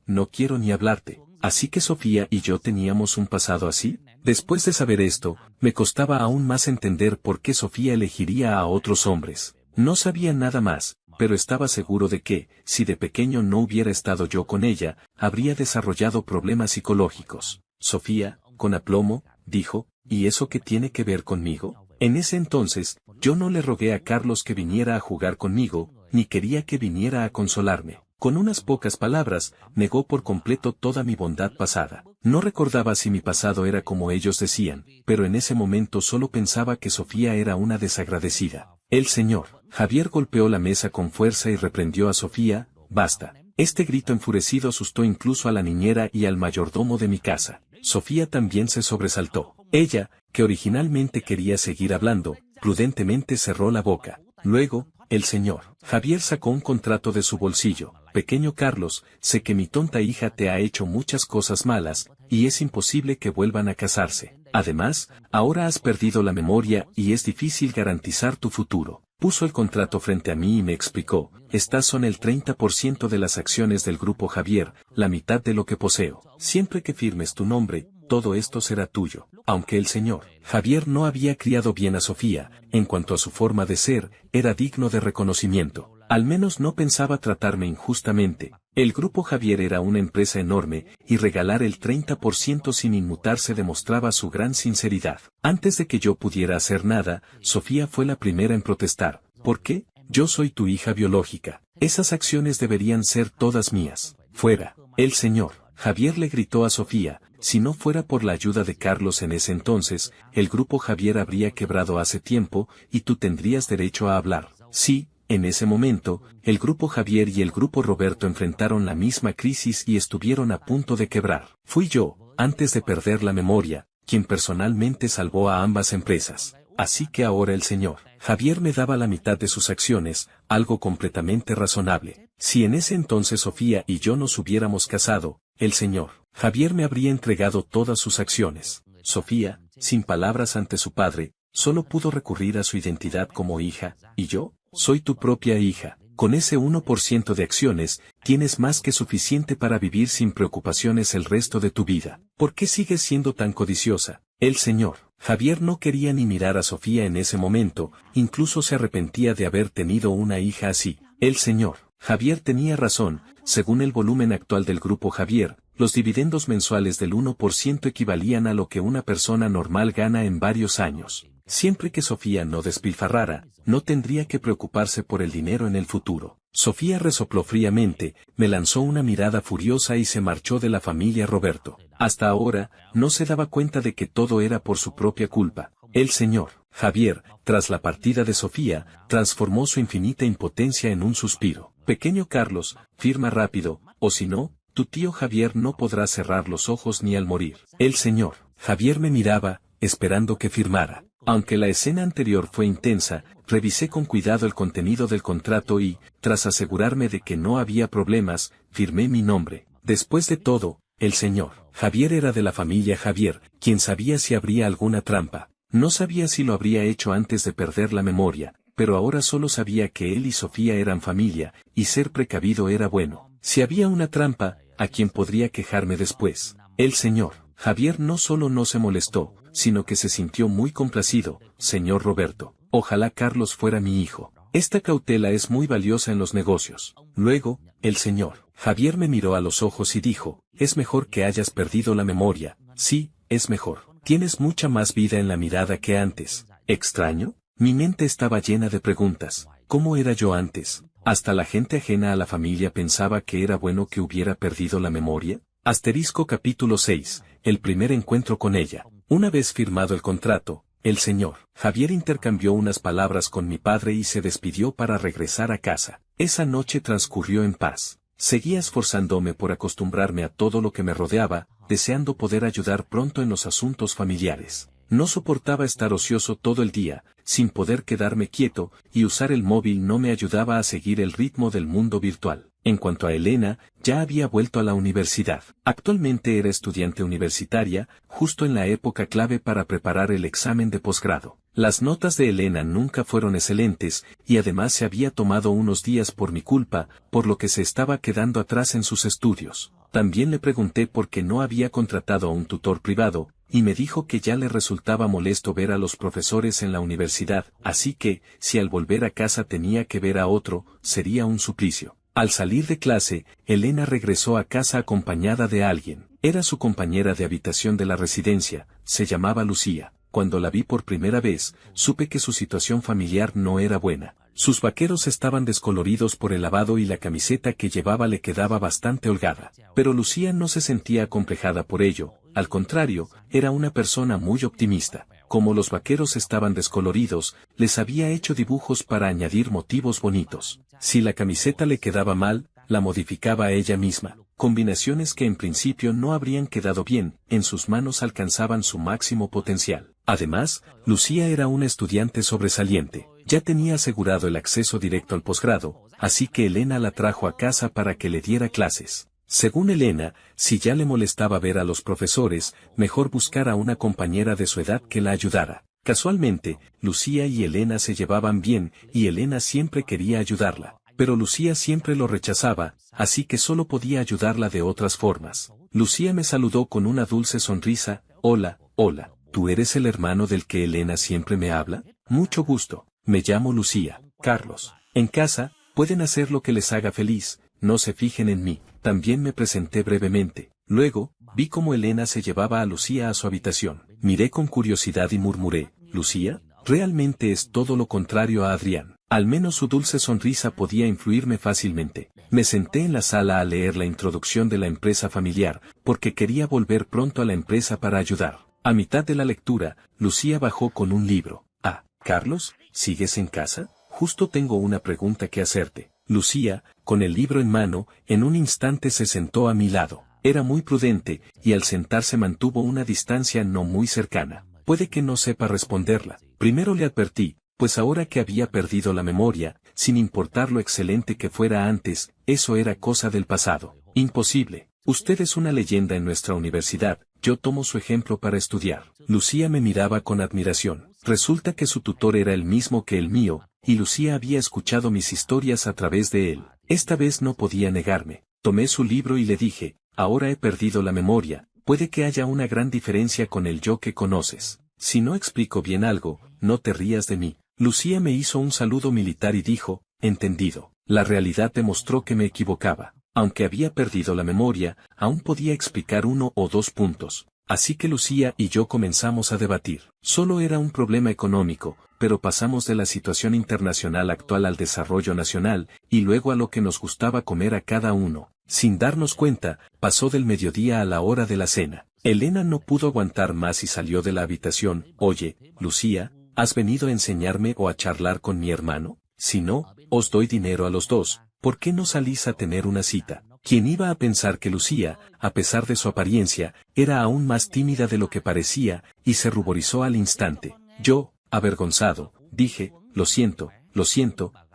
no quiero ni hablarte. Así que Sofía y yo teníamos un pasado así. Después de saber esto, me costaba aún más entender por qué Sofía elegiría a otros hombres. No sabía nada más, pero estaba seguro de que, si de pequeño no hubiera estado yo con ella, habría desarrollado problemas psicológicos. Sofía, con aplomo, dijo, ¿y eso qué tiene que ver conmigo? En ese entonces, yo no le rogué a Carlos que viniera a jugar conmigo, ni quería que viniera a consolarme. Con unas pocas palabras, negó por completo toda mi bondad pasada. No recordaba si mi pasado era como ellos decían, pero en ese momento solo pensaba que Sofía era una desagradecida. El señor Javier golpeó la mesa con fuerza y reprendió a Sofía, basta. Este grito enfurecido asustó incluso a la niñera y al mayordomo de mi casa. Sofía también se sobresaltó. Ella, que originalmente quería seguir hablando, prudentemente cerró la boca. Luego, el señor Javier sacó un contrato de su bolsillo. Pequeño Carlos, sé que mi tonta hija te ha hecho muchas cosas malas, y es imposible que vuelvan a casarse. Además, ahora has perdido la memoria y es difícil garantizar tu futuro. Puso el contrato frente a mí y me explicó, estas son el 30% de las acciones del grupo Javier, la mitad de lo que poseo. Siempre que firmes tu nombre, todo esto será tuyo. Aunque el señor Javier no había criado bien a Sofía, en cuanto a su forma de ser, era digno de reconocimiento. Al menos no pensaba tratarme injustamente. El grupo Javier era una empresa enorme, y regalar el 30% sin inmutarse demostraba su gran sinceridad. Antes de que yo pudiera hacer nada, Sofía fue la primera en protestar. ¿Por qué? Yo soy tu hija biológica. Esas acciones deberían ser todas mías. Fuera. El señor Javier le gritó a Sofía, si no fuera por la ayuda de Carlos en ese entonces, el grupo Javier habría quebrado hace tiempo, y tú tendrías derecho a hablar. Sí. En ese momento, el grupo Javier y el grupo Roberto enfrentaron la misma crisis y estuvieron a punto de quebrar. Fui yo, antes de perder la memoria, quien personalmente salvó a ambas empresas. Así que ahora el señor Javier me daba la mitad de sus acciones, algo completamente razonable. Si en ese entonces Sofía y yo nos hubiéramos casado, el señor Javier me habría entregado todas sus acciones. Sofía, sin palabras ante su padre, solo pudo recurrir a su identidad como hija, y yo, soy tu propia hija. Con ese 1% de acciones, tienes más que suficiente para vivir sin preocupaciones el resto de tu vida. ¿Por qué sigues siendo tan codiciosa? El señor Javier no quería ni mirar a Sofía en ese momento, incluso se arrepentía de haber tenido una hija así. El señor Javier tenía razón, según el volumen actual del grupo Javier, los dividendos mensuales del 1% equivalían a lo que una persona normal gana en varios años. Siempre que Sofía no despilfarrara, no tendría que preocuparse por el dinero en el futuro. Sofía resopló fríamente, me lanzó una mirada furiosa y se marchó de la familia Roberto. Hasta ahora, no se daba cuenta de que todo era por su propia culpa. El señor Javier, tras la partida de Sofía, transformó su infinita impotencia en un suspiro. Pequeño Carlos, firma rápido, o si no, tu tío Javier no podrá cerrar los ojos ni al morir. El señor Javier me miraba, esperando que firmara. Aunque la escena anterior fue intensa, revisé con cuidado el contenido del contrato y, tras asegurarme de que no había problemas, firmé mi nombre. Después de todo, el señor Javier era de la familia Javier, quien sabía si habría alguna trampa. No sabía si lo habría hecho antes de perder la memoria, pero ahora solo sabía que él y Sofía eran familia, y ser precavido era bueno. Si había una trampa, ¿a quién podría quejarme después? El señor Javier no solo no se molestó, sino que se sintió muy complacido. Señor Roberto, ojalá Carlos fuera mi hijo. Esta cautela es muy valiosa en los negocios. Luego, el señor Javier me miró a los ojos y dijo, es mejor que hayas perdido la memoria. Sí, es mejor. Tienes mucha más vida en la mirada que antes. ¿Extraño? Mi mente estaba llena de preguntas. ¿Cómo era yo antes? ¿Hasta la gente ajena a la familia pensaba que era bueno que hubiera perdido la memoria? Asterisco capítulo 6. El primer encuentro con ella. Una vez firmado el contrato, el señor Javier intercambió unas palabras con mi padre y se despidió para regresar a casa. Esa noche transcurrió en paz. Seguía esforzándome por acostumbrarme a todo lo que me rodeaba, deseando poder ayudar pronto en los asuntos familiares. No soportaba estar ocioso todo el día, sin poder quedarme quieto, y usar el móvil no me ayudaba a seguir el ritmo del mundo virtual. En cuanto a Elena, ya había vuelto a la universidad. Actualmente era estudiante universitaria, justo en la época clave para preparar el examen de posgrado. Las notas de Elena nunca fueron excelentes, y además se había tomado unos días por mi culpa, por lo que se estaba quedando atrás en sus estudios. También le pregunté por qué no había contratado a un tutor privado, y me dijo que ya le resultaba molesto ver a los profesores en la universidad, así que, si al volver a casa tenía que ver a otro, sería un suplicio. Al salir de clase, Elena regresó a casa acompañada de alguien. Era su compañera de habitación de la residencia, se llamaba Lucía. Cuando la vi por primera vez, supe que su situación familiar no era buena. Sus vaqueros estaban descoloridos por el lavado y la camiseta que llevaba le quedaba bastante holgada. Pero Lucía no se sentía acomplejada por ello, al contrario, era una persona muy optimista. Como los vaqueros estaban descoloridos, les había hecho dibujos para añadir motivos bonitos. Si la camiseta le quedaba mal, la modificaba ella misma. Combinaciones que en principio no habrían quedado bien, en sus manos alcanzaban su máximo potencial. Además, Lucía era una estudiante sobresaliente. Ya tenía asegurado el acceso directo al posgrado, así que Elena la trajo a casa para que le diera clases. Según Elena, si ya le molestaba ver a los profesores, mejor buscar a una compañera de su edad que la ayudara. Casualmente, Lucía y Elena se llevaban bien, y Elena siempre quería ayudarla. Pero Lucía siempre lo rechazaba, así que solo podía ayudarla de otras formas. Lucía me saludó con una dulce sonrisa. Hola, hola, ¿tú eres el hermano del que Elena siempre me habla? Mucho gusto, me llamo Lucía. Carlos. En casa, pueden hacer lo que les haga feliz, no se fijen en mí. También me presenté brevemente. Luego, vi cómo Elena se llevaba a Lucía a su habitación. Miré con curiosidad y murmuré, ¿Lucía? Realmente es todo lo contrario a Adrián. Al menos su dulce sonrisa podía influirme fácilmente. Me senté en la sala a leer la introducción de la empresa familiar, porque quería volver pronto a la empresa para ayudar. A mitad de la lectura, Lucía bajó con un libro. Ah, Carlos, ¿sigues en casa? Justo tengo una pregunta que hacerte. Lucía, con el libro en mano, en un instante se sentó a mi lado. Era muy prudente, y al sentarse mantuvo una distancia no muy cercana. Puede que no sepa responderla. Primero le advertí, pues ahora que había perdido la memoria, sin importar lo excelente que fuera antes, eso era cosa del pasado. Imposible. Usted es una leyenda en nuestra universidad, yo tomo su ejemplo para estudiar. Lucía me miraba con admiración. Resulta que su tutor era el mismo que el mío, y Lucía había escuchado mis historias a través de él. Esta vez no podía negarme. Tomé su libro y le dije, ahora he perdido la memoria, puede que haya una gran diferencia con el yo que conoces. Si no explico bien algo, no te rías de mí. Lucía me hizo un saludo militar y dijo, entendido. La realidad demostró que me equivocaba. Aunque había perdido la memoria, aún podía explicar 1 o 2 puntos. Así que Lucía y yo comenzamos a debatir. Solo era un problema económico, pero pasamos de la situación internacional actual al desarrollo nacional, y luego a lo que nos gustaba comer a cada uno. Sin darnos cuenta, pasó del mediodía a la hora de la cena. Elena no pudo aguantar más y salió de la habitación. Oye, Lucía, ¿has venido a enseñarme o a charlar con mi hermano? Si no, os doy dinero a los dos. ¿Por qué no salís a tener una cita? ¿Quién iba a pensar que Lucía, a pesar de su apariencia, era aún más tímida de lo que parecía, y se ruborizó al instante? Yo, avergonzado, dije, lo siento,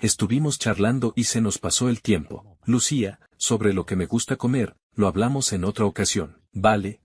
estuvimos charlando y se nos pasó el tiempo. Lucía, sobre lo que me gusta comer, lo hablamos en otra ocasión. Vale.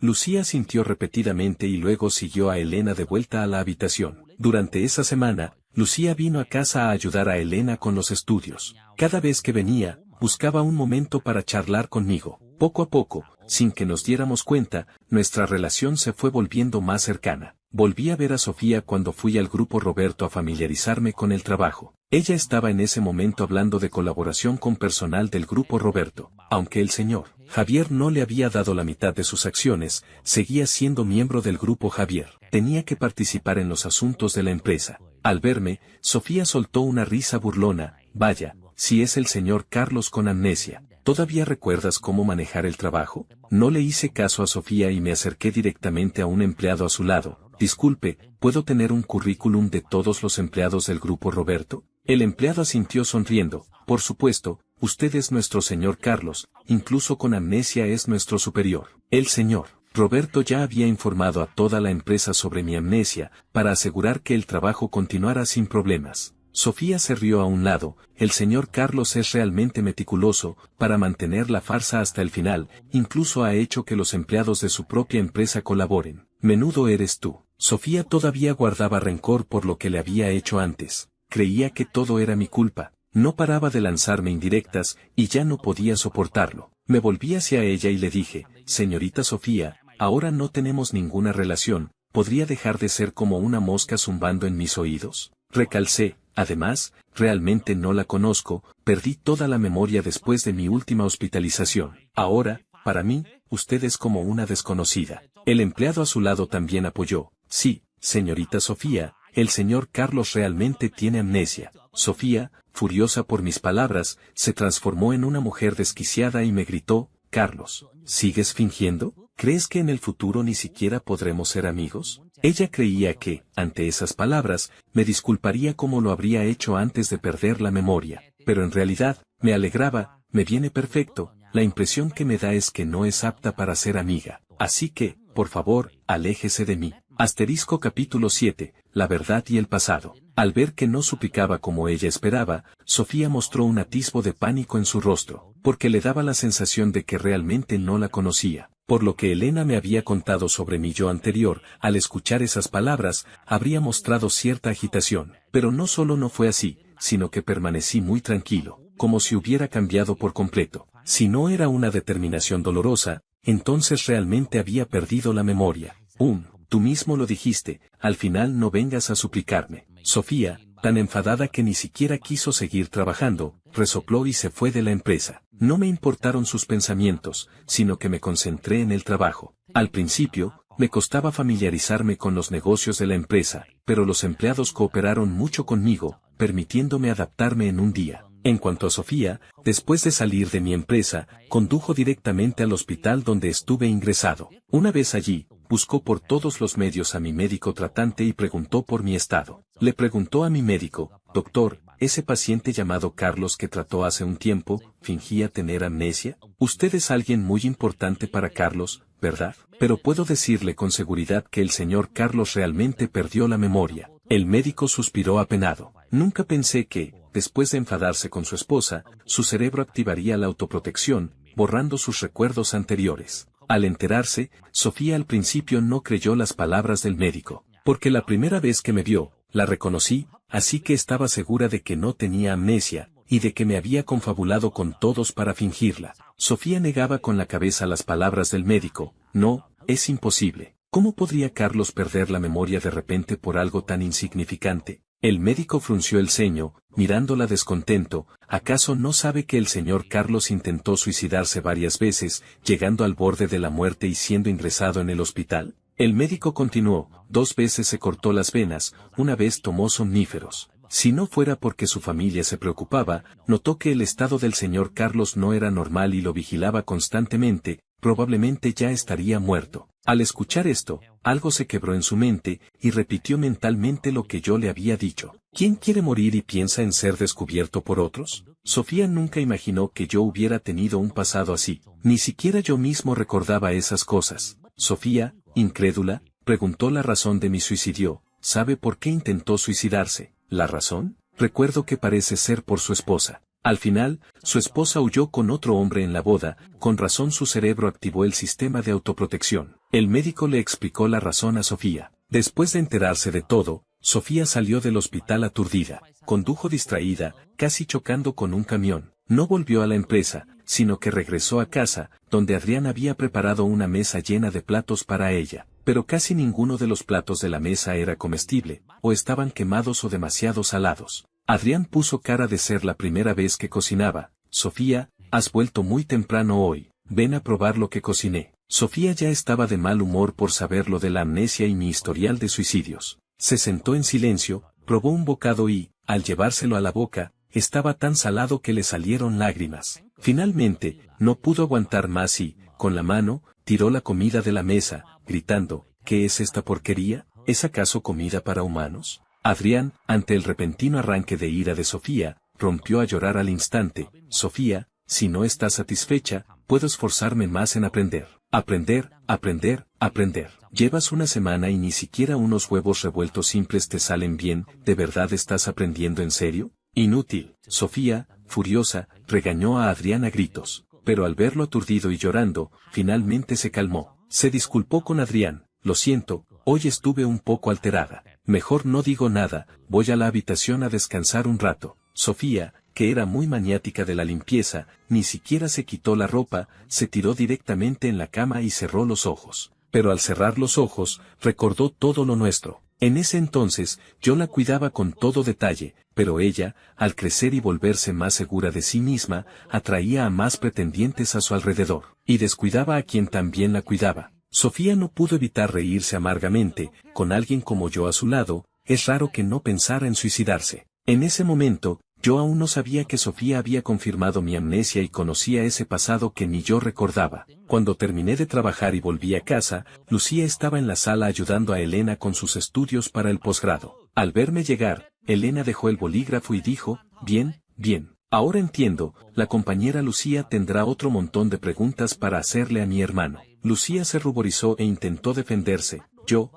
Lucía sintió repetidamente y luego siguió a Elena de vuelta a la habitación. Durante esa semana, Lucía vino a casa a ayudar a Elena con los estudios. Cada vez que venía, buscaba un momento para charlar conmigo. Poco a poco, sin que nos diéramos cuenta, nuestra relación se fue volviendo más cercana. Volví a ver a Sofía cuando fui al grupo Roberto a familiarizarme con el trabajo. Ella estaba en ese momento hablando de colaboración con personal del grupo Roberto. Aunque el señor Javier no le había dado la mitad de sus acciones, seguía siendo miembro del grupo Javier. Tenía que participar en los asuntos de la empresa. Al verme, Sofía soltó una risa burlona. Vaya, si es el señor Carlos con amnesia. ¿Todavía recuerdas cómo manejar el trabajo? No le hice caso a Sofía y me acerqué directamente a un empleado a su lado. Disculpe, ¿puedo tener un currículum de todos los empleados del grupo Roberto? El empleado asintió sonriendo. Por supuesto, usted es nuestro señor Carlos, incluso con amnesia es nuestro superior. El señor Roberto ya había informado a toda la empresa sobre mi amnesia, para asegurar que el trabajo continuara sin problemas. Sofía se rió a un lado. El señor Carlos es realmente meticuloso, para mantener la farsa hasta el final, incluso ha hecho que los empleados de su propia empresa colaboren. Menudo eres tú. Sofía todavía guardaba rencor por lo que le había hecho antes. Creía que todo era mi culpa. No paraba de lanzarme indirectas, y ya no podía soportarlo. Me volví hacia ella y le dije, señorita Sofía, ahora no tenemos ninguna relación, ¿podría dejar de ser como una mosca zumbando en mis oídos? Recalcé. Además, realmente no la conozco, perdí toda la memoria después de mi última hospitalización. Ahora, para mí, usted es como una desconocida. El empleado a su lado también apoyó. Sí, señorita Sofía, el señor Carlos realmente tiene amnesia. Sofía, furiosa por mis palabras, se transformó en una mujer desquiciada y me gritó, Carlos, ¿sigues fingiendo? ¿Crees que en el futuro ni siquiera podremos ser amigos? Ella creía que, ante esas palabras, me disculparía como lo habría hecho antes de perder la memoria, pero en realidad, me alegraba, me viene perfecto, la impresión que me da es que no es apta para ser amiga, así que, por favor, aléjese de mí. Asterisco capítulo 7, la verdad y el pasado. Al ver que no suplicaba como ella esperaba, Sofía mostró un atisbo de pánico en su rostro, porque le daba la sensación de que realmente no la conocía. Por lo que Elena me había contado sobre mi yo anterior, al escuchar esas palabras, habría mostrado cierta agitación. Pero no solo no fue así, sino que permanecí muy tranquilo, como si hubiera cambiado por completo. Si no era una determinación dolorosa, entonces realmente había perdido la memoria. Tú mismo lo dijiste, al final no vengas a suplicarme. Sofía, tan enfadada que ni siquiera quiso seguir trabajando, resopló y se fue de la empresa. No me importaron sus pensamientos, sino que me concentré en el trabajo. Al principio, me costaba familiarizarme con los negocios de la empresa, pero los empleados cooperaron mucho conmigo, permitiéndome adaptarme en un día. En cuanto a Sofía, después de salir de mi empresa, condujo directamente al hospital donde estuve ingresado. Una vez allí, buscó por todos los medios a mi médico tratante y preguntó por mi estado. Le preguntó a mi médico, doctor, ese paciente llamado Carlos que trató hace un tiempo, ¿fingía tener amnesia? Usted es alguien muy importante para Carlos, ¿verdad? Pero puedo decirle con seguridad que el señor Carlos realmente perdió la memoria. El médico suspiró apenado. Nunca pensé que, después de enfadarse con su esposa, su cerebro activaría la autoprotección, borrando sus recuerdos anteriores. Al enterarse, Sofía al principio no creyó las palabras del médico, porque la primera vez que me vio, la reconocí, así que estaba segura de que no tenía amnesia, y de que me había confabulado con todos para fingirla. Sofía negaba con la cabeza las palabras del médico. No, es imposible. ¿Cómo podría Carlos perder la memoria de repente por algo tan insignificante? El médico frunció el ceño, mirándola descontento. ¿Acaso no sabe que el señor Carlos intentó suicidarse varias veces, llegando al borde de la muerte y siendo ingresado en el hospital? El médico continuó, 2 veces se cortó las venas, una vez tomó somníferos. Si no fuera porque su familia se preocupaba, notó que el estado del señor Carlos no era normal y lo vigilaba constantemente, probablemente ya estaría muerto. Al escuchar esto, algo se quebró en su mente, y repitió mentalmente lo que yo le había dicho. ¿Quién quiere morir y piensa en ser descubierto por otros? Sofía nunca imaginó que yo hubiera tenido un pasado así. Ni siquiera yo mismo recordaba esas cosas. Sofía, incrédula, preguntó la razón de mi suicidio. ¿Sabe por qué intentó suicidarse? ¿La razón? Recuerdo que parece ser por su esposa. Al final, su esposa huyó con otro hombre en la boda, con razón su cerebro activó el sistema de autoprotección. El médico le explicó la razón a Sofía. Después de enterarse de todo, Sofía salió del hospital aturdida, condujo distraída, casi chocando con un camión. No volvió a la empresa, sino que regresó a casa, donde Adrián había preparado una mesa llena de platos para ella. pero casi ninguno de los platos de la mesa era comestible, o estaban quemados o demasiado salados. Adrián puso cara de ser la primera vez que cocinaba. Sofía, has vuelto muy temprano hoy, ven a probar lo que cociné. Sofía ya estaba de mal humor por saber lo de la amnesia y mi historial de suicidios. Se sentó en silencio, probó un bocado y, al llevárselo a la boca, estaba tan salado que le salieron lágrimas. Finalmente, no pudo aguantar más y, con la mano, tiró la comida de la mesa, gritando, ¿qué es esta porquería? ¿Es acaso comida para humanos? Adrián, ante el repentino arranque de ira de Sofía, rompió a llorar al instante. Sofía, si no estás satisfecha, puedo esforzarme más en aprender. Aprender, aprender, aprender. Llevas una semana y ni siquiera unos huevos revueltos simples te salen bien, ¿de verdad estás aprendiendo en serio? Inútil. Sofía, furiosa, regañó a Adrián a gritos, pero al verlo aturdido y llorando, finalmente se calmó. Se disculpó con Adrián, lo siento, hoy estuve un poco alterada. Mejor no digo nada, voy a la habitación a descansar un rato. Sofía, que era muy maniática de la limpieza, ni siquiera se quitó la ropa, se tiró directamente en la cama y cerró los ojos. Pero al cerrar los ojos, recordó todo lo nuestro. En ese entonces, yo la cuidaba con todo detalle, pero ella, al crecer y volverse más segura de sí misma, atraía a más pretendientes a su alrededor, y descuidaba a quien también la cuidaba. Sofía no pudo evitar reírse amargamente, con alguien como yo a su lado, es raro que no pensara en suicidarse. En ese momento, yo aún no sabía que Sofía había confirmado mi amnesia y conocía ese pasado que ni yo recordaba. Cuando terminé de trabajar y volví a casa, Lucía estaba en la sala ayudando a Elena con sus estudios para el posgrado. Al verme llegar, Elena dejó el bolígrafo y dijo, bien, bien. Ahora entiendo, la compañera Lucía tendrá otro montón de preguntas para hacerle a mi hermano. Lucía se ruborizó e intentó defenderse. Yo,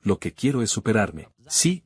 lo que quiero es superarme. Sí,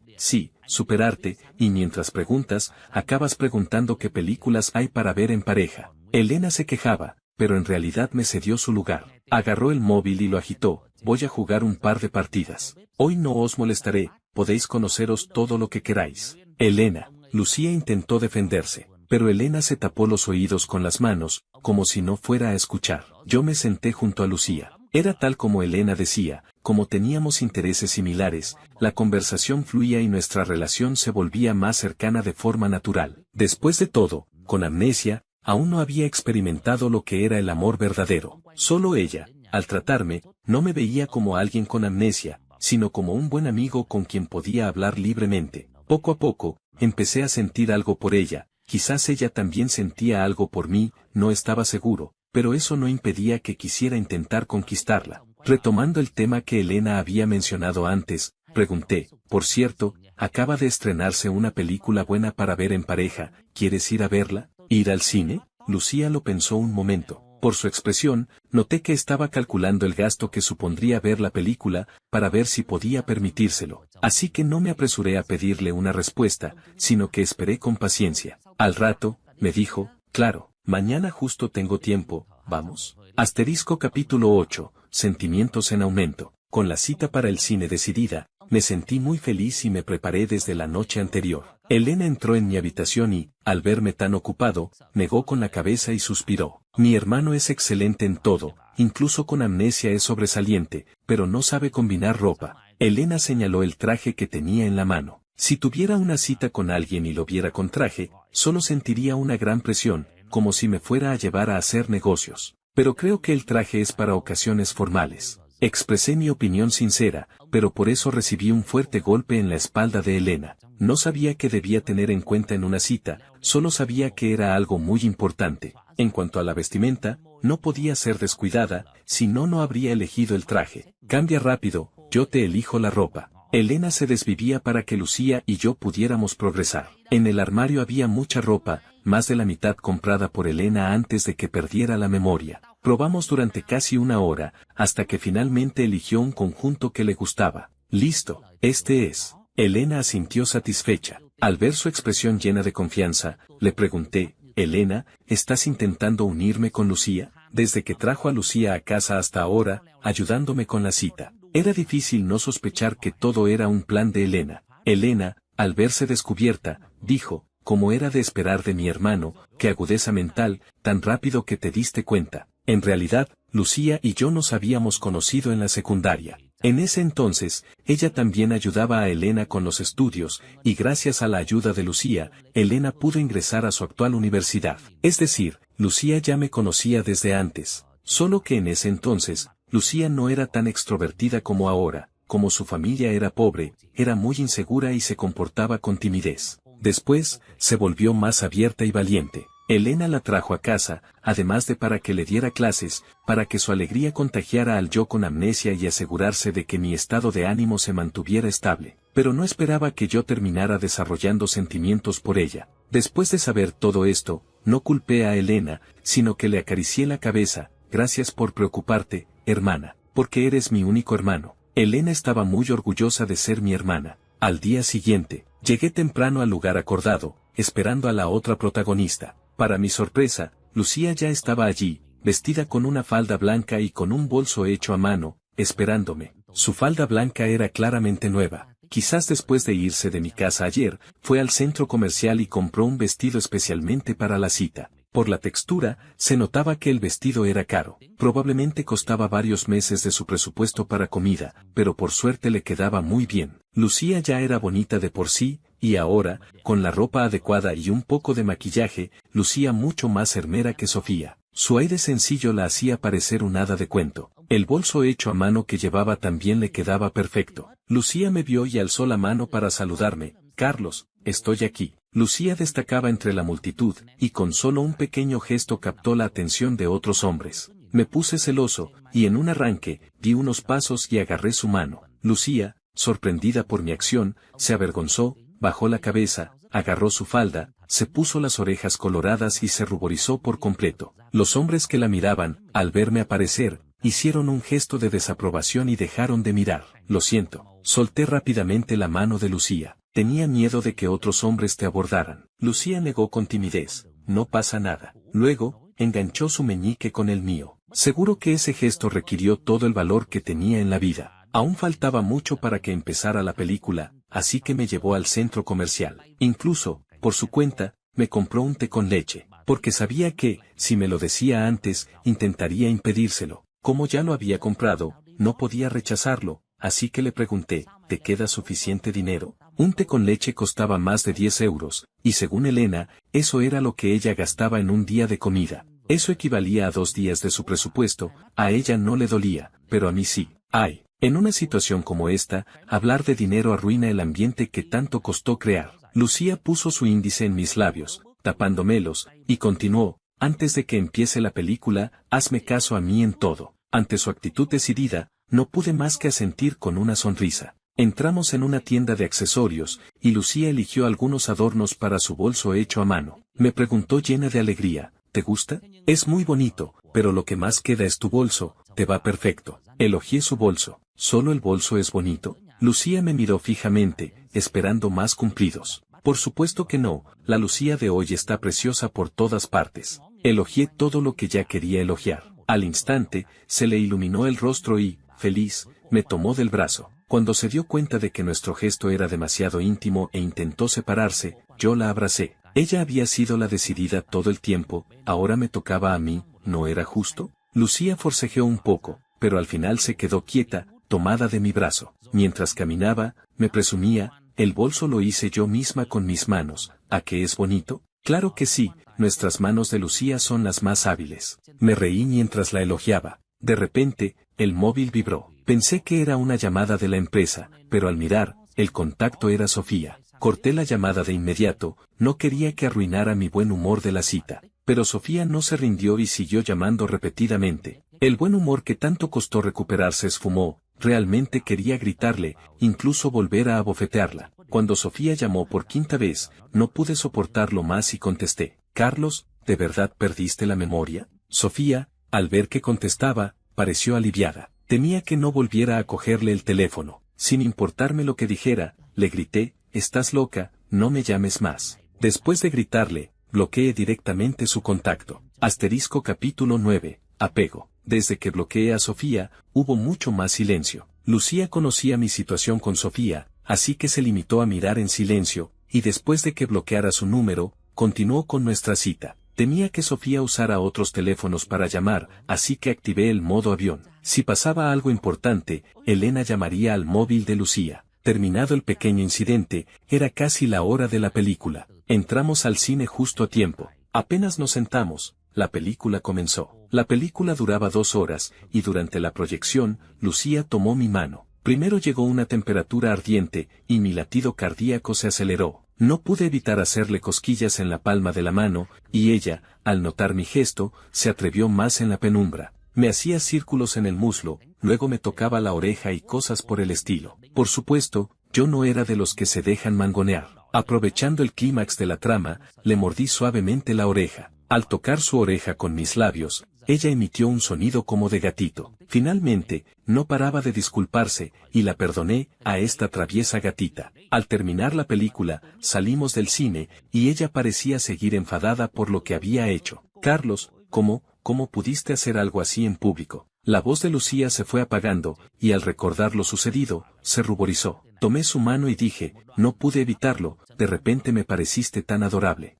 superarte, y mientras preguntas, acabas preguntando qué películas hay para ver en pareja. Elena se quejaba, pero en realidad me cedió su lugar. Agarró el móvil y lo agitó, voy a jugar un par de partidas. Hoy no os molestaré, podéis conoceros todo lo que queráis. Elena, Lucía intentó defenderse, pero Elena se tapó los oídos con las manos, como si no fuera a escuchar. Yo me senté junto a Lucía. Era tal como Elena decía, como teníamos intereses similares, la conversación fluía y nuestra relación se volvía más cercana de forma natural. Después de todo, con amnesia, aún no había experimentado lo que era el amor verdadero. Solo ella, al tratarme, no me veía como alguien con amnesia, sino como un buen amigo con quien podía hablar libremente. Poco a poco, empecé a sentir algo por ella, quizás ella también sentía algo por mí, no estaba seguro, pero eso no impedía que quisiera intentar conquistarla. Retomando el tema que Elena había mencionado antes, pregunté, por cierto, acaba de estrenarse una película buena para ver en pareja, ¿quieres ir a verla? ¿Ir al cine? Lucía lo pensó un momento. Por su expresión, noté que estaba calculando el gasto que supondría ver la película, para ver si podía permitírselo. Así que no me apresuré a pedirle una respuesta, sino que esperé con paciencia. Al rato, me dijo, claro, mañana justo tengo tiempo, ¿vamos? Asterisco capítulo 8, sentimientos en aumento. Con la cita para el cine decidida, me sentí muy feliz y me preparé desde la noche anterior. Elena entró en mi habitación y, al verme tan ocupado, negó con la cabeza y suspiró. Mi hermano es excelente en todo, incluso con amnesia es sobresaliente, pero no sabe combinar ropa. Elena señaló el traje que tenía en la mano. Si tuviera una cita con alguien y lo viera con traje, solo sentiría una gran presión, como si me fuera a llevar a hacer negocios. Pero creo que el traje es para ocasiones formales. Expresé mi opinión sincera, pero por eso recibí un fuerte golpe en la espalda de Elena. No sabía qué debía tener en cuenta en una cita, solo sabía que era algo muy importante. En cuanto a la vestimenta, no podía ser descuidada, si no, no habría elegido el traje. Cambia rápido, yo te elijo la ropa. Elena se desvivía para que Lucía y yo pudiéramos progresar. En el armario había mucha ropa, más de la mitad comprada por Elena antes de que perdiera la memoria. Probamos durante casi una hora, hasta que finalmente eligió un conjunto que le gustaba. Listo, este es. Elena asintió satisfecha. Al ver su expresión llena de confianza, le pregunté, Elena, ¿estás intentando unirme con Lucía? Desde que trajo a Lucía a casa hasta ahora, ayudándome con la cita. Era difícil no sospechar que todo era un plan de Elena. Elena, al verse descubierta, dijo, como era de esperar de mi hermano, qué agudeza mental, tan rápido que te diste cuenta. En realidad, Lucía y yo nos habíamos conocido en la secundaria. En ese entonces, ella también ayudaba a Elena con los estudios, y gracias a la ayuda de Lucía, Elena pudo ingresar a su actual universidad. Es decir, Lucía ya me conocía desde antes. Solo que en ese entonces, Lucía no era tan extrovertida como ahora. Como su familia era pobre, era muy insegura y se comportaba con timidez. Después, se volvió más abierta y valiente. Elena la trajo a casa, además de para que le diera clases, para que su alegría contagiara al yo con amnesia y asegurarse de que mi estado de ánimo se mantuviera estable. Pero no esperaba que yo terminara desarrollando sentimientos por ella. Después de saber todo esto, no culpé a Elena, sino que le acaricié la cabeza. Gracias por preocuparte, hermana, porque eres mi único hermano. Elena estaba muy orgullosa de ser mi hermana. Al día siguiente, llegué temprano al lugar acordado, esperando a la otra protagonista. Para mi sorpresa, Lucía ya estaba allí, vestida con una falda blanca y con un bolso hecho a mano, esperándome. Su falda blanca era claramente nueva. Quizás después de irse de mi casa ayer, fue al centro comercial y compró un vestido especialmente para la cita. Por la textura, se notaba que el vestido era caro. Probablemente costaba varios meses de su presupuesto para comida, pero por suerte le quedaba muy bien. Lucía ya era bonita de por sí, y ahora, con la ropa adecuada y un poco de maquillaje, lucía mucho más hermera que Sofía. Su aire sencillo la hacía parecer un hada de cuento. El bolso hecho a mano que llevaba también le quedaba perfecto. Lucía me vio y alzó la mano para saludarme. Carlos, estoy aquí. Lucía destacaba entre la multitud, y con solo un pequeño gesto captó la atención de otros hombres. Me puse celoso, y en un arranque, di unos pasos y agarré su mano. Lucía, sorprendida por mi acción, se avergonzó, bajó la cabeza, agarró su falda, se puso las orejas coloradas y se ruborizó por completo. Los hombres que la miraban, al verme aparecer, hicieron un gesto de desaprobación y dejaron de mirar. Lo siento. Solté rápidamente la mano de Lucía. Tenía miedo de que otros hombres te abordaran. Lucía negó con timidez. No pasa nada. Luego, enganchó su meñique con el mío. Seguro que ese gesto requirió todo el valor que tenía en la vida. Aún faltaba mucho para que empezara la película, así que me llevó al centro comercial. Incluso, por su cuenta, me compró un té con leche, porque sabía que, si me lo decía antes, intentaría impedírselo. Como ya lo había comprado, no podía rechazarlo, así que le pregunté, ¿te queda suficiente dinero? Un té con leche costaba más de 10 euros, y según Elena, eso era lo que ella gastaba en un día de comida. Eso equivalía a 2 días de su presupuesto. A ella no le dolía, pero a mí sí. Ay, en una situación como esta, hablar de dinero arruina el ambiente que tanto costó crear. Lucía puso su índice en mis labios, tapándomelos, y continuó, antes de que empiece la película, hazme caso a mí en todo. Ante su actitud decidida, no pude más que asentir con una sonrisa. Entramos en una tienda de accesorios, y Lucía eligió algunos adornos para su bolso hecho a mano. Me preguntó llena de alegría, ¿te gusta? Es muy bonito, pero lo que más queda es tu bolso, te va perfecto. Elogié su bolso. ¿Solo el bolso es bonito? Lucía me miró fijamente, esperando más cumplidos. Por supuesto que no, la Lucía de hoy está preciosa por todas partes. Elogié todo lo que ya quería elogiar. Al instante, se le iluminó el rostro y, feliz, me tomó del brazo. Cuando se dio cuenta de que nuestro gesto era demasiado íntimo e intentó separarse, yo la abracé. Ella había sido la decidida todo el tiempo, ahora me tocaba a mí, ¿no era justo? Lucía forcejeó un poco, pero al final se quedó quieta, tomada de mi brazo. Mientras caminaba, me presumía, el bolso lo hice yo misma con mis manos, ¿a qué es bonito? Claro que sí, nuestras manos de Lucía son las más hábiles. Me reí mientras la elogiaba. De repente, el móvil vibró. Pensé que era una llamada de la empresa, pero al mirar, el contacto era Sofía. Corté la llamada de inmediato, no quería que arruinara mi buen humor de la cita. Pero Sofía no se rindió y siguió llamando repetidamente. El buen humor que tanto costó recuperar se esfumó, realmente quería gritarle, incluso volver a abofetearla. Cuando Sofía llamó por quinta vez, no pude soportarlo más y contesté. Carlos, ¿de verdad perdiste la memoria? Sofía, al ver que contestaba, pareció aliviada. Temía que no volviera a cogerle el teléfono. Sin importarme lo que dijera, le grité, estás loca, no me llames más. Después de gritarle, bloqueé directamente su contacto. Asterisco capítulo 9, apego. Desde que bloqueé a Sofía, hubo mucho más silencio. Lucía conocía mi situación con Sofía, así que se limitó a mirar en silencio, y después de que bloqueara su número, continuó con nuestra cita. Temía que Sofía usara otros teléfonos para llamar, así que activé el modo avión. Si pasaba algo importante, Elena llamaría al móvil de Lucía. Terminado el pequeño incidente, era casi la hora de la película. Entramos al cine justo a tiempo. Apenas nos sentamos, la película comenzó. La película duraba 2 horas, y durante la proyección, Lucía tomó mi mano. Primero llegó una temperatura ardiente, y mi latido cardíaco se aceleró. No pude evitar hacerle cosquillas en la palma de la mano, y ella, al notar mi gesto, se atrevió más en la penumbra. Me hacía círculos en el muslo, luego me tocaba la oreja y cosas por el estilo. Por supuesto, yo no era de los que se dejan mangonear. Aprovechando el clímax de la trama, le mordí suavemente la oreja. Al tocar su oreja con mis labios, ella emitió un sonido como de gatito. Finalmente, no paraba de disculparse, y la perdoné a esta traviesa gatita. Al terminar la película, salimos del cine, y ella parecía seguir enfadada por lo que había hecho. Carlos, ¿cómo pudiste hacer algo así en público? La voz de Lucía se fue apagando, y al recordar lo sucedido, se ruborizó. Tomé su mano y dije, no pude evitarlo, de repente me pareciste tan adorable.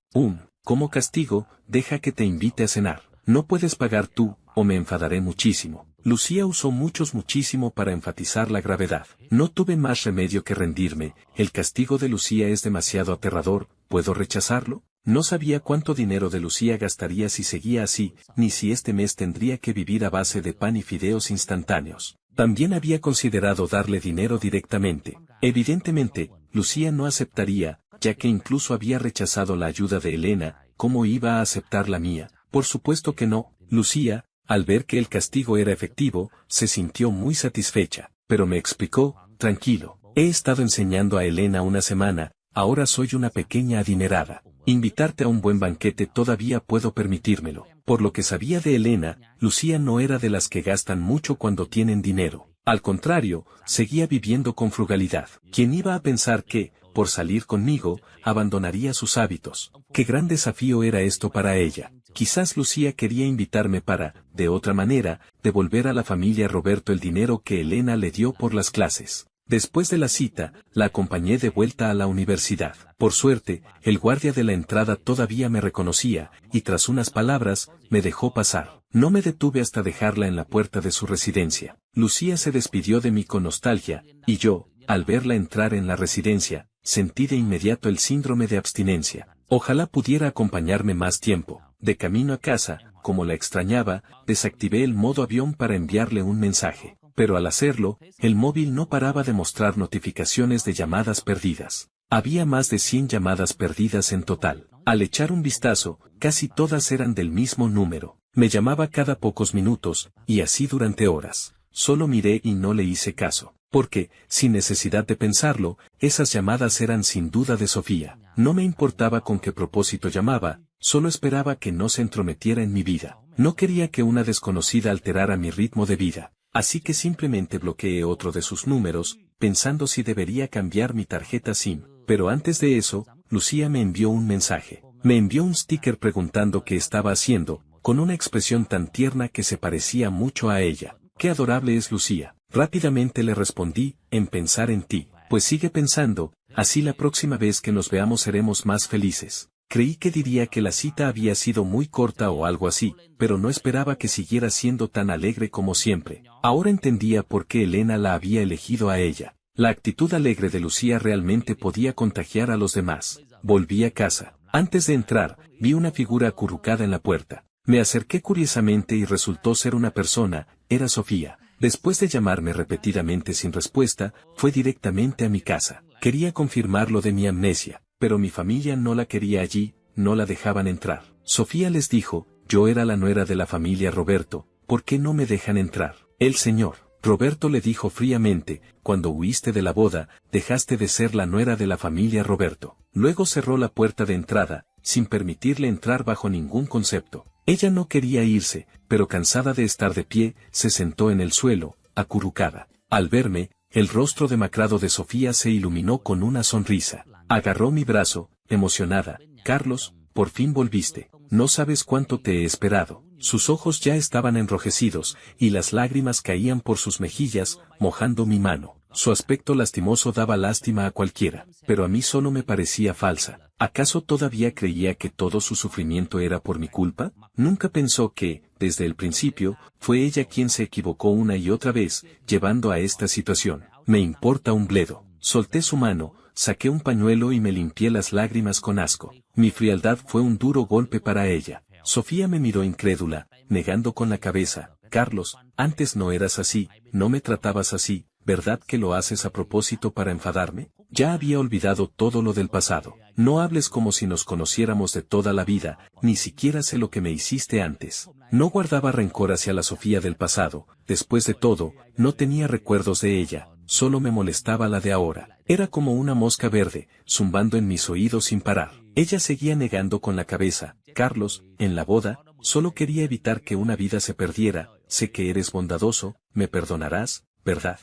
Como castigo, deja que te invite a cenar. No puedes pagar tú, o me enfadaré muchísimo. Lucía usó muchísimo para enfatizar la gravedad. No tuve más remedio que rendirme, el castigo de Lucía es demasiado aterrador, ¿puedo rechazarlo? No sabía cuánto dinero de Lucía gastaría si seguía así, ni si este mes tendría que vivir a base de pan y fideos instantáneos. También había considerado darle dinero directamente. Evidentemente, Lucía no aceptaría, ya que incluso había rechazado la ayuda de Elena, ¿cómo iba a aceptar la mía? Por supuesto que no. Lucía, al ver que el castigo era efectivo, se sintió muy satisfecha, pero me explicó, tranquilo, he estado enseñando a Elena una semana, ahora soy una pequeña adinerada. Invitarte a un buen banquete todavía puedo permitírmelo. Por lo que sabía de Elena, Lucía no era de las que gastan mucho cuando tienen dinero. Al contrario, seguía viviendo con frugalidad. ¿Quién iba a pensar que, por salir conmigo, abandonaría sus hábitos? Qué gran desafío era esto para ella. Quizás Lucía quería invitarme para, de otra manera, devolver a la familia Roberto el dinero que Elena le dio por las clases. Después de la cita, la acompañé de vuelta a la universidad. Por suerte, el guardia de la entrada todavía me reconocía, y tras unas palabras, me dejó pasar. No me detuve hasta dejarla en la puerta de su residencia. Lucía se despidió de mí con nostalgia, y yo, al verla entrar en la residencia, sentí de inmediato el síndrome de abstinencia. Ojalá pudiera acompañarme más tiempo. De camino a casa, como la extrañaba, desactivé el modo avión para enviarle un mensaje. Pero al hacerlo, el móvil no paraba de mostrar notificaciones de llamadas perdidas. Había más de 100 llamadas perdidas en total. Al echar un vistazo, casi todas eran del mismo número. Me llamaba cada pocos minutos, y así durante horas. Solo miré y no le hice caso. Porque, sin necesidad de pensarlo, esas llamadas eran sin duda de Sofía. No me importaba con qué propósito llamaba, solo esperaba que no se entrometiera en mi vida. No quería que una desconocida alterara mi ritmo de vida. Así que simplemente bloqueé otro de sus números, pensando si debería cambiar mi tarjeta SIM. Pero antes de eso, Lucía me envió un mensaje. Me envió un sticker preguntando qué estaba haciendo, con una expresión tan tierna que se parecía mucho a ella. ¡Qué adorable es Lucía! Rápidamente le respondí, en pensar en ti. Pues sigue pensando, así la próxima vez que nos veamos seremos más felices. Creí que diría que la cita había sido muy corta o algo así, pero no esperaba que siguiera siendo tan alegre como siempre. Ahora entendía por qué Elena la había elegido a ella. La actitud alegre de Lucía realmente podía contagiar a los demás. Volví a casa. Antes de entrar, vi una figura acurrucada en la puerta. Me acerqué curiosamente y resultó ser una persona, era Sofía. Después de llamarme repetidamente sin respuesta, fue directamente a mi casa. Quería confirmar lo de mi amnesia, pero mi familia no la quería allí, no la dejaban entrar. Sofía les dijo, yo era la nuera de la familia Roberto, ¿por qué no me dejan entrar? El señor Roberto le dijo fríamente, cuando huiste de la boda, dejaste de ser la nuera de la familia Roberto. Luego cerró la puerta de entrada, sin permitirle entrar bajo ningún concepto. Ella no quería irse, pero cansada de estar de pie, se sentó en el suelo, acurrucada. Al verme, el rostro demacrado de Sofía se iluminó con una sonrisa. Agarró mi brazo, emocionada. Carlos, por fin volviste. No sabes cuánto te he esperado. Sus ojos ya estaban enrojecidos, y las lágrimas caían por sus mejillas, mojando mi mano. Su aspecto lastimoso daba lástima a cualquiera, pero a mí solo me parecía falsa. ¿Acaso todavía creía que todo su sufrimiento era por mi culpa? Nunca pensó que, desde el principio, fue ella quien se equivocó una y otra vez, llevando a esta situación. Me importa un bledo. Solté su mano, saqué un pañuelo y me limpié las lágrimas con asco. Mi frialdad fue un duro golpe para ella. Sofía me miró incrédula, negando con la cabeza. Carlos, antes no eras así, no me tratabas así, ¿verdad que lo haces a propósito para enfadarme? Ya había olvidado todo lo del pasado. No hables como si nos conociéramos de toda la vida, ni siquiera sé lo que me hiciste antes. No guardaba rencor hacia la Sofía del pasado, después de todo, no tenía recuerdos de ella, solo me molestaba la de ahora. Era como una mosca verde, zumbando en mis oídos sin parar. Ella seguía negando con la cabeza. Carlos, en la boda, solo quería evitar que una vida se perdiera. Sé que eres bondadoso, me perdonarás, ¿verdad?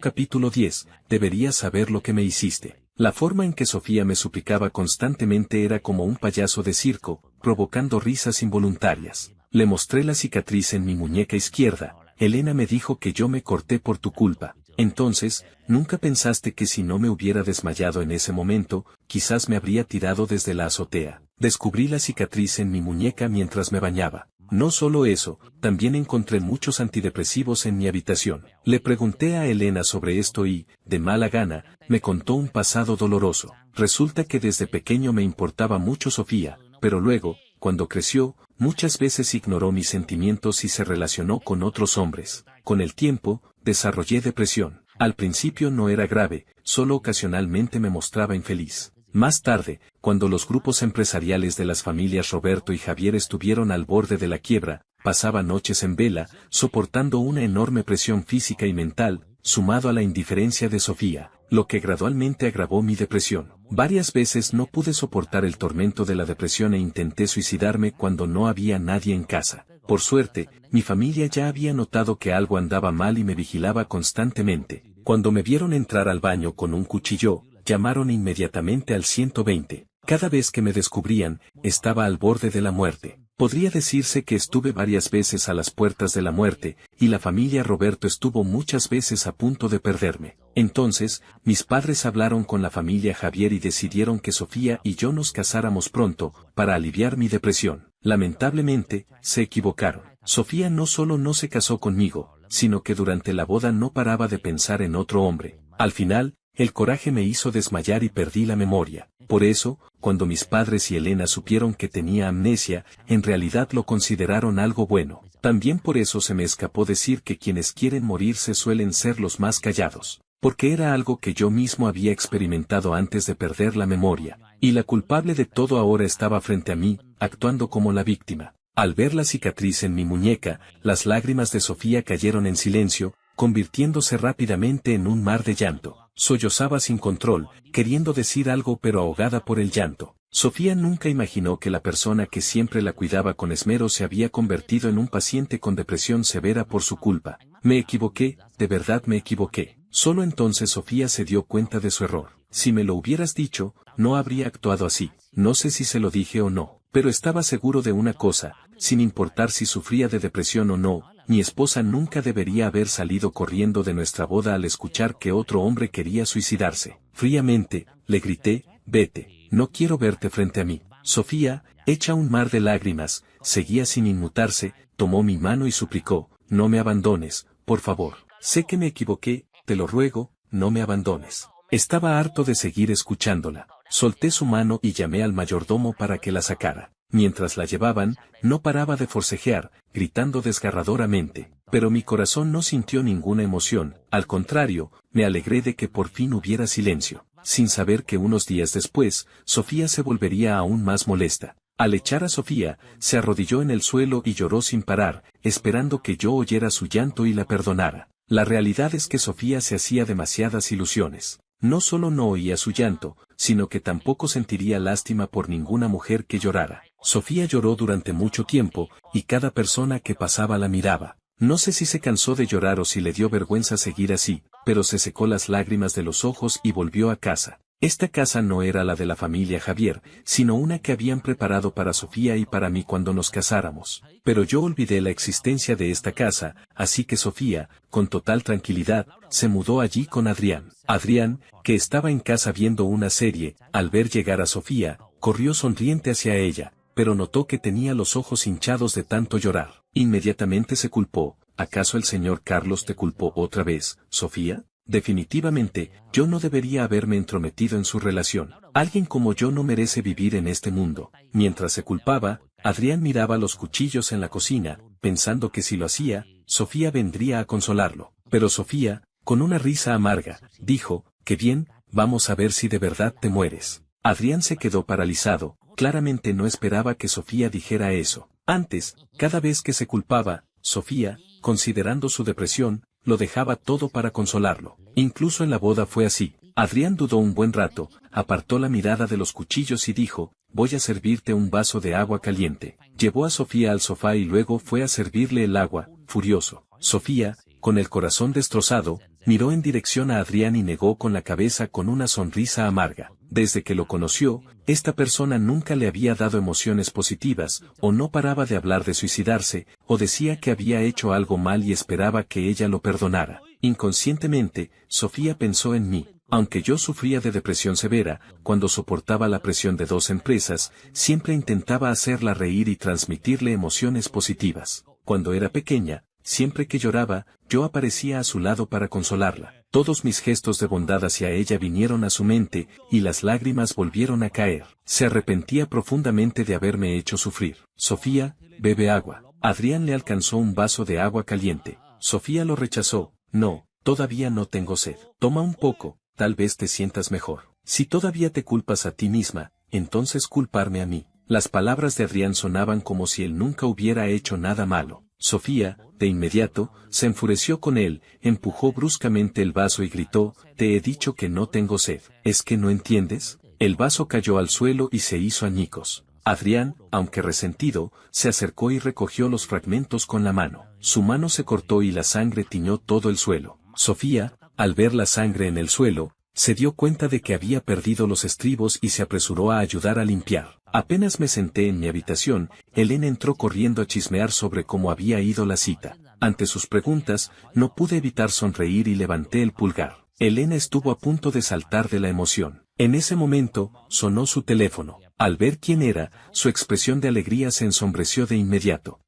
Capítulo 10. Deberías saber lo que me hiciste. La forma en que Sofía me suplicaba constantemente era como un payaso de circo, provocando risas involuntarias. Le mostré la cicatriz en mi muñeca izquierda. Elena me dijo que yo me corté por tu culpa. Entonces, ¿nunca pensaste que si no me hubiera desmayado en ese momento, quizás me habría tirado desde la azotea? Descubrí la cicatriz en mi muñeca mientras me bañaba. No solo eso, también encontré muchos antidepresivos en mi habitación. Le pregunté a Elena sobre esto y, de mala gana, me contó un pasado doloroso. Resulta que desde pequeño me importaba mucho Sofía, pero luego, cuando creció, muchas veces ignoró mis sentimientos y se relacionó con otros hombres. Con el tiempo, desarrollé depresión. Al principio no era grave, solo ocasionalmente me mostraba infeliz. Más tarde, cuando los grupos empresariales de las familias Roberto y Javier estuvieron al borde de la quiebra, pasaba noches en vela, soportando una enorme presión física y mental, sumado a la indiferencia de Sofía, lo que gradualmente agravó mi depresión. Varias veces no pude soportar el tormento de la depresión e intenté suicidarme cuando no había nadie en casa. Por suerte, mi familia ya había notado que algo andaba mal y me vigilaba constantemente. Cuando me vieron entrar al baño con un cuchillo, llamaron inmediatamente al 120. Cada vez que me descubrían, estaba al borde de la muerte. Podría decirse que estuve varias veces a las puertas de la muerte, y la familia Roberto estuvo muchas veces a punto de perderme. Entonces, mis padres hablaron con la familia Javier y decidieron que Sofía y yo nos casáramos pronto, para aliviar mi depresión. Lamentablemente, se equivocaron. Sofía no solo no se casó conmigo, sino que durante la boda no paraba de pensar en otro hombre. Al final, el coraje me hizo desmayar y perdí la memoria. Por eso, cuando mis padres y Elena supieron que tenía amnesia, en realidad lo consideraron algo bueno. También por eso se me escapó decir que quienes quieren morirse suelen ser los más callados. Porque era algo que yo mismo había experimentado antes de perder la memoria, y la culpable de todo ahora estaba frente a mí, actuando como la víctima. Al ver la cicatriz en mi muñeca, las lágrimas de Sofía cayeron en silencio, convirtiéndose rápidamente en un mar de llanto. Sollozaba sin control, queriendo decir algo pero ahogada por el llanto. Sofía nunca imaginó que la persona que siempre la cuidaba con esmero se había convertido en un paciente con depresión severa por su culpa. Me equivoqué, de verdad me equivoqué. Solo entonces Sofía se dio cuenta de su error. Si me lo hubieras dicho, no habría actuado así. No sé si se lo dije o no, pero estaba seguro de una cosa, sin importar si sufría de depresión o no, mi esposa nunca debería haber salido corriendo de nuestra boda al escuchar que otro hombre quería suicidarse. Fríamente, le grité, vete, no quiero verte frente a mí. Sofía, hecha un mar de lágrimas, seguía sin inmutarse, tomó mi mano y suplicó, no me abandones, por favor. Sé que me equivoqué, te lo ruego, no me abandones. Estaba harto de seguir escuchándola. Solté su mano y llamé al mayordomo para que la sacara. Mientras la llevaban, no paraba de forcejear, gritando desgarradoramente, pero mi corazón no sintió ninguna emoción, al contrario, me alegré de que por fin hubiera silencio, sin saber que unos días después, Sofía se volvería aún más molesta. Al echar a Sofía, se arrodilló en el suelo y lloró sin parar, esperando que yo oyera su llanto y la perdonara. La realidad es que Sofía se hacía demasiadas ilusiones. No solo no oía su llanto, sino que tampoco sentiría lástima por ninguna mujer que llorara. Sofía lloró durante mucho tiempo, y cada persona que pasaba la miraba. No sé si se cansó de llorar o si le dio vergüenza seguir así, pero se secó las lágrimas de los ojos y volvió a casa. Esta casa no era la de la familia Javier, sino una que habían preparado para Sofía y para mí cuando nos casáramos. Pero yo olvidé la existencia de esta casa, así que Sofía, con total tranquilidad, se mudó allí con Adrián. Adrián, que estaba en casa viendo una serie, al ver llegar a Sofía, corrió sonriente hacia ella, pero notó que tenía los ojos hinchados de tanto llorar. Inmediatamente se culpó. ¿Acaso el señor Carlos te culpó otra vez, Sofía? Definitivamente, yo no debería haberme entrometido en su relación. Alguien como yo no merece vivir en este mundo. Mientras se culpaba, Adrián miraba los cuchillos en la cocina, pensando que si lo hacía, Sofía vendría a consolarlo. Pero Sofía, con una risa amarga, dijo, «Qué bien, vamos a ver si de verdad te mueres». Adrián se quedó paralizado, claramente no esperaba que Sofía dijera eso. Antes, cada vez que se culpaba, Sofía, considerando su depresión, lo dejaba todo para consolarlo. Incluso en la boda fue así. Adrián dudó un buen rato, apartó la mirada de los cuchillos y dijo, «Voy a servirte un vaso de agua caliente». Llevó a Sofía al sofá y luego fue a servirle el agua, furioso. Sofía, con el corazón destrozado, miró en dirección a Adrián y negó con la cabeza con una sonrisa amarga. Desde que lo conoció, esta persona nunca le había dado emociones positivas, o no paraba de hablar de suicidarse, o decía que había hecho algo mal y esperaba que ella lo perdonara. Inconscientemente, Sofía pensó en mí. Aunque yo sufría de depresión severa, cuando soportaba la presión de 2 empresas, siempre intentaba hacerla reír y transmitirle emociones positivas. Cuando era pequeña, siempre que lloraba, yo aparecía a su lado para consolarla. Todos mis gestos de bondad hacia ella vinieron a su mente, y las lágrimas volvieron a caer. Se arrepentía profundamente de haberme hecho sufrir. «Sofía, bebe agua». Adrián le alcanzó un vaso de agua caliente. Sofía lo rechazó. «No, todavía no tengo sed. Toma un poco, tal vez te sientas mejor. Si todavía te culpas a ti misma, entonces culparme a mí». Las palabras de Adrián sonaban como si él nunca hubiera hecho nada malo. Sofía, de inmediato, se enfureció con él, empujó bruscamente el vaso y gritó, «Te he dicho que no tengo sed. ¿Es que no entiendes?». El vaso cayó al suelo y se hizo añicos. Adrián, aunque resentido, se acercó y recogió los fragmentos con la mano. Su mano se cortó y la sangre tiñó todo el suelo. Sofía, al ver la sangre en el suelo, se dio cuenta de que había perdido los estribos y se apresuró a ayudar a limpiar. Apenas me senté en mi habitación, Elena entró corriendo a chismear sobre cómo había ido la cita. Ante sus preguntas, no pude evitar sonreír y levanté el pulgar. Elena estuvo a punto de saltar de la emoción. En ese momento, sonó su teléfono. Al ver quién era, su expresión de alegría se ensombreció de inmediato.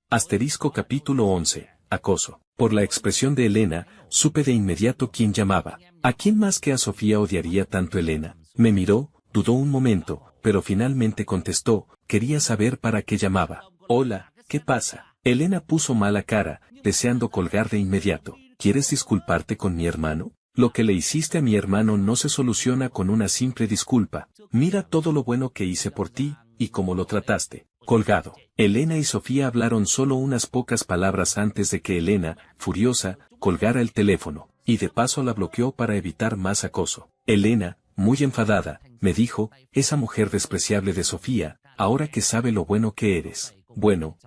Capítulo 11. Acoso. Por la expresión de Elena, supe de inmediato quién llamaba. ¿A quién más que a Sofía odiaría tanto Elena? Me miró, dudó un momento, pero finalmente contestó, quería saber para qué llamaba. «Hola, ¿qué pasa?». Elena puso mala cara, deseando colgar de inmediato. «¿Quieres disculparte con mi hermano? Lo que le hiciste a mi hermano no se soluciona con una simple disculpa. Mira todo lo bueno que hice por ti, y cómo lo trataste». Colgado. Elena y Sofía hablaron solo unas pocas palabras antes de que Elena, furiosa, colgara el teléfono, y de paso la bloqueó para evitar más acoso. Elena, muy enfadada, me dijo, «Esa mujer despreciable de Sofía, ahora que sabe lo bueno que eres». Bueno,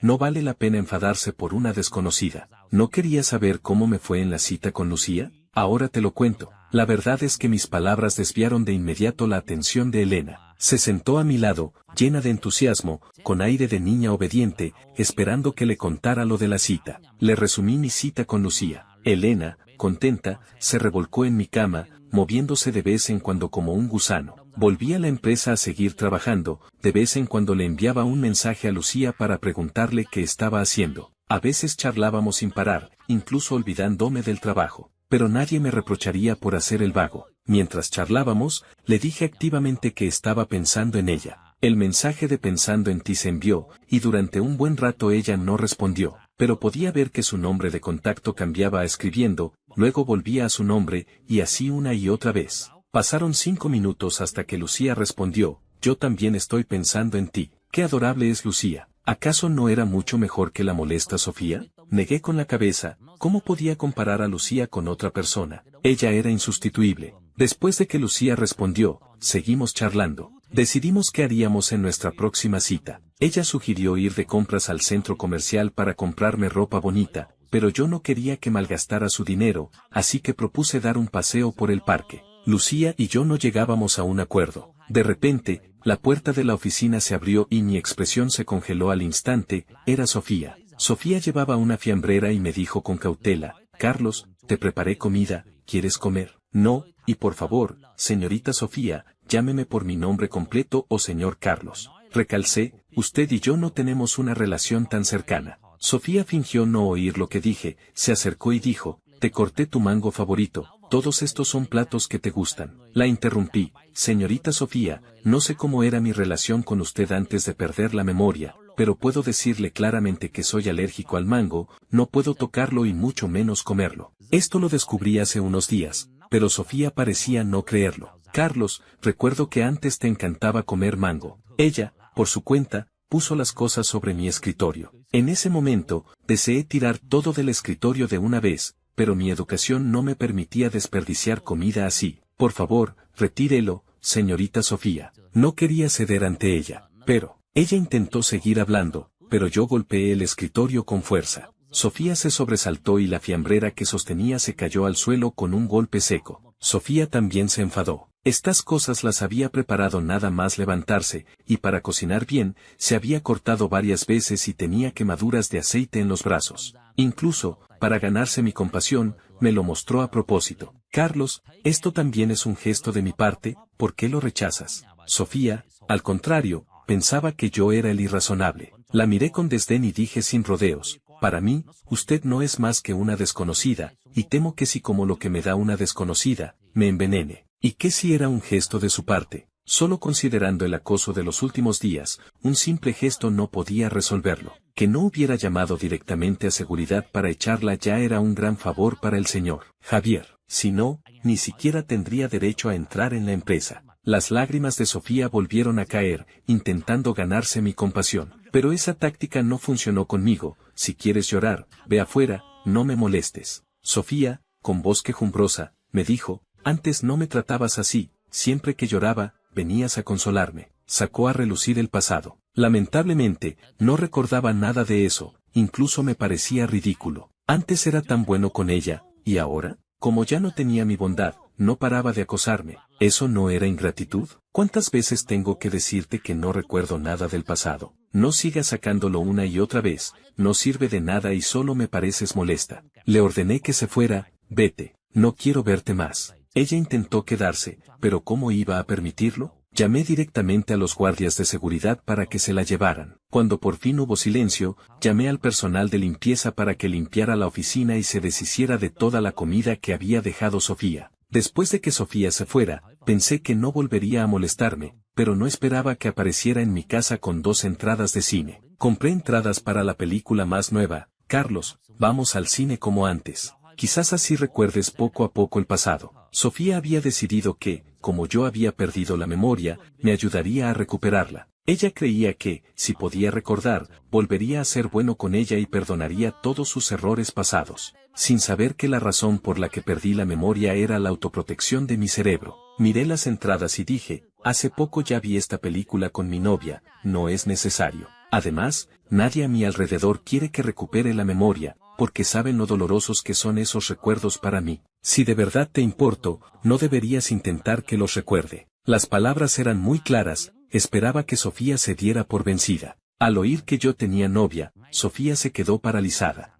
no vale la pena enfadarse por una desconocida. ¿No querías saber cómo me fue en la cita con Lucía? Ahora te lo cuento. La verdad es que mis palabras desviaron de inmediato la atención de Elena. Se sentó a mi lado, llena de entusiasmo, con aire de niña obediente, esperando que le contara lo de la cita. Le resumí mi cita con Lucía. Elena, contenta, se revolcó en mi cama, moviéndose de vez en cuando como un gusano. Volví a la empresa a seguir trabajando, de vez en cuando le enviaba un mensaje a Lucía para preguntarle qué estaba haciendo. A veces charlábamos sin parar, incluso olvidándome del trabajo. Pero nadie me reprocharía por hacer el vago. Mientras charlábamos, le dije activamente que estaba pensando en ella. El mensaje de pensando en ti se envió, y durante un buen rato ella no respondió, pero podía ver que su nombre de contacto cambiaba a escribiendo, luego volvía a su nombre, y así una y otra vez. Pasaron 5 minutos hasta que Lucía respondió, «Yo también estoy pensando en ti». Qué adorable es Lucía. ¿Acaso no era mucho mejor que la molesta Sofía? Negué con la cabeza. ¿Cómo podía comparar a Lucía con otra persona? Ella era insustituible. Después de que Lucía respondió, seguimos charlando. Decidimos qué haríamos en nuestra próxima cita. Ella sugirió ir de compras al centro comercial para comprarme ropa bonita, pero yo no quería que malgastara su dinero, así que propuse dar un paseo por el parque. Lucía y yo no llegábamos a un acuerdo. De repente, la puerta de la oficina se abrió y mi expresión se congeló al instante. Era Sofía. Sofía llevaba una fiambrera y me dijo con cautela: Carlos, te preparé comida, ¿quieres comer? No, y por favor, señorita Sofía, llámeme por mi nombre completo o señor Carlos. Recalcé: usted y yo no tenemos una relación tan cercana. Sofía fingió no oír lo que dije, se acercó y dijo: te corté tu mango favorito, todos estos son platos que te gustan. La interrumpí: señorita Sofía, no sé cómo era mi relación con usted antes de perder la memoria, pero puedo decirle claramente que soy alérgico al mango, no puedo tocarlo y mucho menos comerlo. Esto lo descubrí hace unos días, pero Sofía parecía no creerlo. Carlos, recuerdo que antes te encantaba comer mango. Ella, por su cuenta, puso las cosas sobre mi escritorio. En ese momento, deseé tirar todo del escritorio de una vez, pero mi educación no me permitía desperdiciar comida así. Por favor, retírelo, señorita Sofía. No quería ceder ante ella, pero ella intentó seguir hablando, pero yo golpeé el escritorio con fuerza. Sofía se sobresaltó y la fiambrera que sostenía se cayó al suelo con un golpe seco. Sofía también se enfadó. Estas cosas las había preparado nada más levantarse, y para cocinar bien, se había cortado varias veces y tenía quemaduras de aceite en los brazos. Incluso, para ganarse mi compasión, me lo mostró a propósito. Carlos, esto también es un gesto de mi parte, ¿por qué lo rechazas? Sofía, al contrario, pensaba que yo era el irrazonable. La miré con desdén y dije sin rodeos: para mí, usted no es más que una desconocida, y temo que si como lo que me da una desconocida, me envenene. ¿Y qué si era un gesto de su parte? Solo considerando el acoso de los últimos días, un simple gesto no podía resolverlo. Que no hubiera llamado directamente a seguridad para echarla ya era un gran favor para el señor Javier. Si no, ni siquiera tendría derecho a entrar en la empresa. Las lágrimas de Sofía volvieron a caer, intentando ganarse mi compasión. Pero esa táctica no funcionó conmigo. Si quieres llorar, ve afuera, no me molestes. Sofía, con voz quejumbrosa, me dijo: antes no me tratabas así, siempre que lloraba, venías a consolarme. Sacó a relucir el pasado. Lamentablemente, no recordaba nada de eso, incluso me parecía ridículo. Antes era tan bueno con ella, y ahora, como ya no tenía mi bondad, no paraba de acosarme. ¿Eso no era ingratitud? ¿Cuántas veces tengo que decirte que no recuerdo nada del pasado? No sigas sacándolo una y otra vez, no sirve de nada y solo me pareces molesta. Le ordené que se fuera: vete, no quiero verte más. Ella intentó quedarse, pero ¿cómo iba a permitirlo? Llamé directamente a los guardias de seguridad para que se la llevaran. Cuando por fin hubo silencio, llamé al personal de limpieza para que limpiara la oficina y se deshiciera de toda la comida que había dejado Sofía. Después de que Sofía se fuera, pensé que no volvería a molestarme, pero no esperaba que apareciera en mi casa con 2 entradas de cine. Compré entradas para la película más nueva. Carlos, vamos al cine como antes. Quizás así recuerdes poco a poco el pasado. Sofía había decidido que, como yo había perdido la memoria, me ayudaría a recuperarla. Ella creía que, si podía recordar, volvería a ser bueno con ella y perdonaría todos sus errores pasados, sin saber que la razón por la que perdí la memoria era la autoprotección de mi cerebro. Miré las entradas y dije: hace poco ya vi esta película con mi novia, no es necesario. Además, nadie a mi alrededor quiere que recupere la memoria, porque saben lo dolorosos que son esos recuerdos para mí. Si de verdad te importo, no deberías intentar que los recuerde. Las palabras eran muy claras, esperaba que Sofía se diera por vencida. Al oír que yo tenía novia, Sofía se quedó paralizada.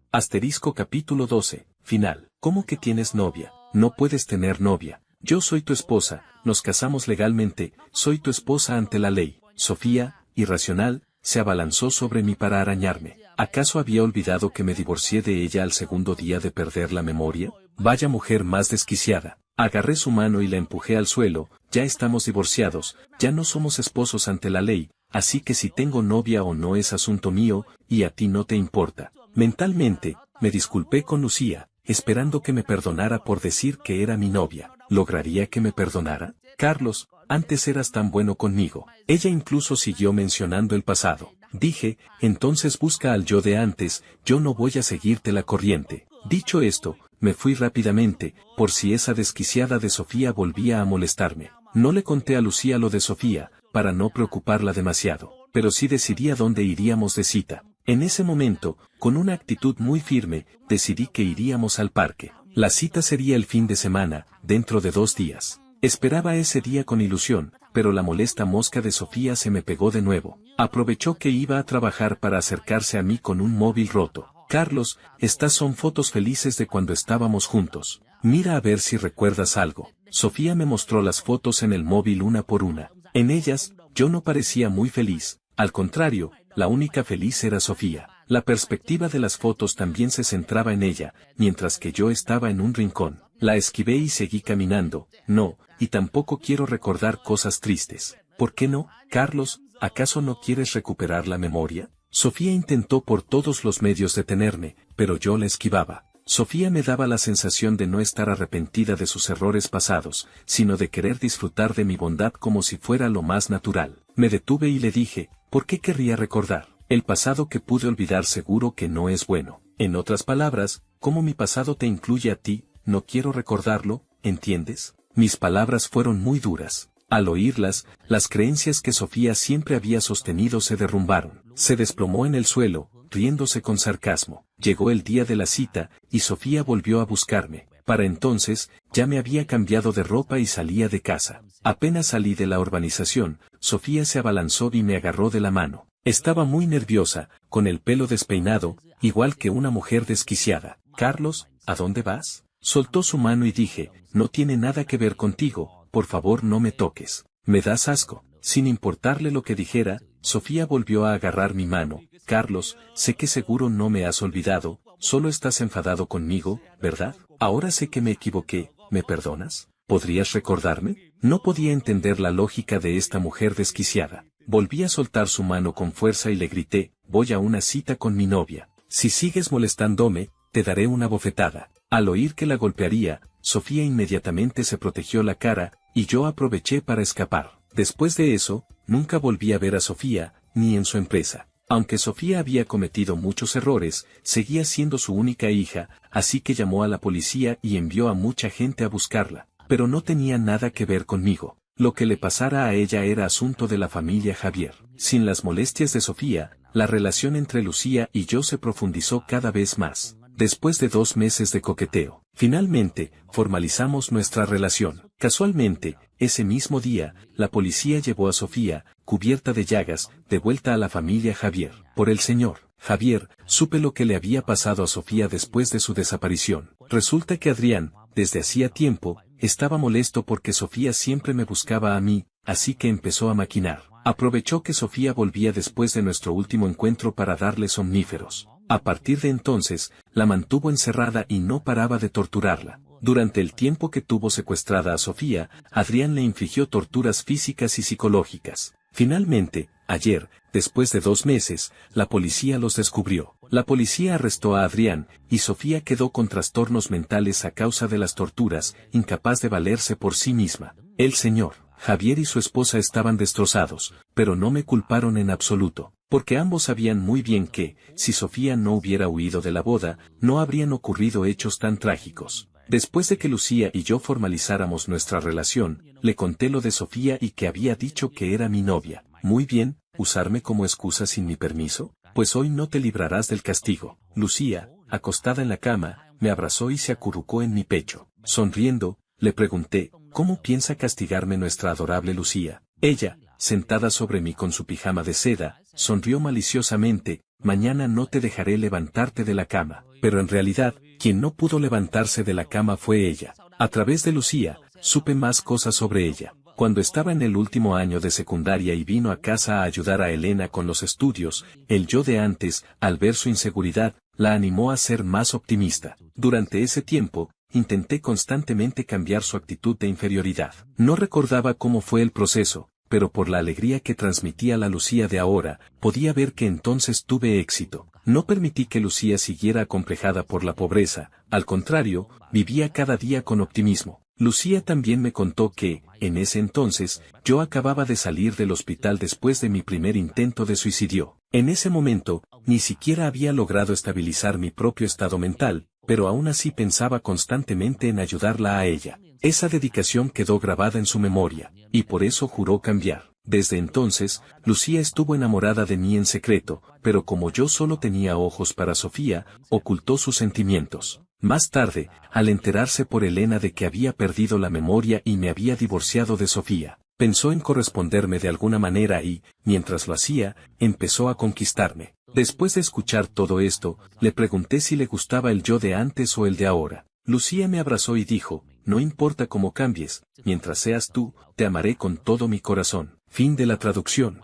Capítulo 12, final. ¿Cómo que tienes novia? No puedes tener novia. Yo soy tu esposa, nos casamos legalmente, soy tu esposa ante la ley. Sofía, irracional, se abalanzó sobre mí para arañarme. ¿Acaso había olvidado que me divorcié de ella al segundo día de perder la memoria? Vaya mujer más desquiciada. Agarré su mano y la empujé al suelo: ya estamos divorciados, ya no somos esposos ante la ley, así que si tengo novia o no es asunto mío, y a ti no te importa. Mentalmente, me disculpé con Lucía, esperando que me perdonara por decir que era mi novia. ¿Lograría que me perdonara? Carlos, antes eras tan bueno conmigo. Ella incluso siguió mencionando el pasado. Dije: entonces busca al yo de antes, yo no voy a seguirte la corriente. Dicho esto, me fui rápidamente, por si esa desquiciada de Sofía volvía a molestarme. No le conté a Lucía lo de Sofía, para no preocuparla demasiado, pero sí decidí a dónde iríamos de cita. En ese momento, con una actitud muy firme, decidí que iríamos al parque. La cita sería el fin de semana, dentro de 2 días. Esperaba ese día con ilusión, pero la molesta mosca de Sofía se me pegó de nuevo. Aprovechó que iba a trabajar para acercarse a mí con un móvil roto. Carlos, estas son fotos felices de cuando estábamos juntos. Mira a ver si recuerdas algo. Sofía me mostró las fotos en el móvil una por una. En ellas, yo no parecía muy feliz. Al contrario, la única feliz era Sofía. La perspectiva de las fotos también se centraba en ella, mientras que yo estaba en un rincón. La esquivé y seguí caminando. No, y tampoco quiero recordar cosas tristes. ¿Por qué no, Carlos? ¿Acaso no quieres recuperar la memoria? Sofía intentó por todos los medios detenerme, pero yo la esquivaba. Sofía me daba la sensación de no estar arrepentida de sus errores pasados, sino de querer disfrutar de mi bondad como si fuera lo más natural. Me detuve y le dije, ¿por qué querría recordar? El pasado que pude olvidar seguro que no es bueno. En otras palabras, ¿cómo mi pasado te incluye a ti? No quiero recordarlo, ¿entiendes? Mis palabras fueron muy duras. Al oírlas, las creencias que Sofía siempre había sostenido se derrumbaron. Se desplomó en el suelo, riéndose con sarcasmo. Llegó el día de la cita, y Sofía volvió a buscarme. Para entonces, ya me había cambiado de ropa y salía de casa. Apenas salí de la urbanización, Sofía se abalanzó y me agarró de la mano. Estaba muy nerviosa, con el pelo despeinado, igual que una mujer desquiciada. Carlos, ¿a dónde vas? Soltó su mano y dije, no tiene nada que ver contigo, por favor no me toques. Me das asco. Sin importarle lo que dijera, Sofía volvió a agarrar mi mano. Carlos, sé que seguro no me has olvidado, solo estás enfadado conmigo, ¿verdad? Ahora sé que me equivoqué, ¿me perdonas? ¿Podrías recordarme? No podía entender la lógica de esta mujer desquiciada. Volví a soltar su mano con fuerza y le grité, voy a una cita con mi novia. Si sigues molestándome, te daré una bofetada. Al oír que la golpearía, Sofía inmediatamente se protegió la cara, y yo aproveché para escapar. Después de eso, nunca volví a ver a Sofía, ni en su empresa. Aunque Sofía había cometido muchos errores, seguía siendo su única hija, así que llamó a la policía y envió a mucha gente a buscarla. Pero no tenía nada que ver conmigo. Lo que le pasara a ella era asunto de la familia Javier. Sin las molestias de Sofía, la relación entre Lucía y yo se profundizó cada vez más. Después de 2 meses de coqueteo, finalmente, formalizamos nuestra relación. Casualmente, ese mismo día, la policía llevó a Sofía, cubierta de llagas, de vuelta a la familia Javier. Por el señor Javier, supe lo que le había pasado a Sofía después de su desaparición. Resulta que Adrián, desde hacía tiempo, estaba molesto porque Sofía siempre me buscaba a mí, así que empezó a maquinar. Aprovechó que Sofía volvía después de nuestro último encuentro para darle somníferos. A partir de entonces, la mantuvo encerrada y no paraba de torturarla. Durante el tiempo que tuvo secuestrada a Sofía, Adrián le infligió torturas físicas y psicológicas. Finalmente, ayer, después de 2 meses, la policía los descubrió. La policía arrestó a Adrián, y Sofía quedó con trastornos mentales a causa de las torturas, incapaz de valerse por sí misma. El señor Javier y su esposa estaban destrozados, pero no me culparon en absoluto, porque ambos sabían muy bien que, si Sofía no hubiera huido de la boda, no habrían ocurrido hechos tan trágicos. Después de que Lucía y yo formalizáramos nuestra relación, le conté lo de Sofía y que había dicho que era mi novia. Muy bien, ¿usarme como excusa sin mi permiso? Pues hoy no te librarás del castigo. Lucía, acostada en la cama, me abrazó y se acurrucó en mi pecho. Sonriendo, le pregunté, ¿cómo piensa castigarme nuestra adorable Lucía? Ella, sentada sobre mí con su pijama de seda, sonrió maliciosamente, mañana no te dejaré levantarte de la cama. Pero en realidad, quien no pudo levantarse de la cama fue ella. A través de Lucía, supe más cosas sobre ella. Cuando estaba en el último año de secundaria y vino a casa a ayudar a Elena con los estudios, el yo de antes, al ver su inseguridad, la animó a ser más optimista. Durante ese tiempo, intenté constantemente cambiar su actitud de inferioridad. No recordaba cómo fue el proceso, pero por la alegría que transmitía la Lucía de ahora, podía ver que entonces tuve éxito. No permití que Lucía siguiera acomplejada por la pobreza, al contrario, vivía cada día con optimismo. Lucía también me contó que, en ese entonces, yo acababa de salir del hospital después de mi primer intento de suicidio. En ese momento, ni siquiera había logrado estabilizar mi propio estado mental, pero aún así pensaba constantemente en ayudarla a ella. Esa dedicación quedó grabada en su memoria, y por eso juró cambiar. Desde entonces, Lucía estuvo enamorada de mí en secreto, pero como yo solo tenía ojos para Sofía, ocultó sus sentimientos. Más tarde, al enterarse por Elena de que había perdido la memoria y me había divorciado de Sofía, pensó en corresponderme de alguna manera y, mientras lo hacía, empezó a conquistarme. Después de escuchar todo esto, le pregunté si le gustaba el yo de antes o el de ahora. Lucía me abrazó y dijo, no importa cómo cambies, mientras seas tú, te amaré con todo mi corazón. Fin de la traducción.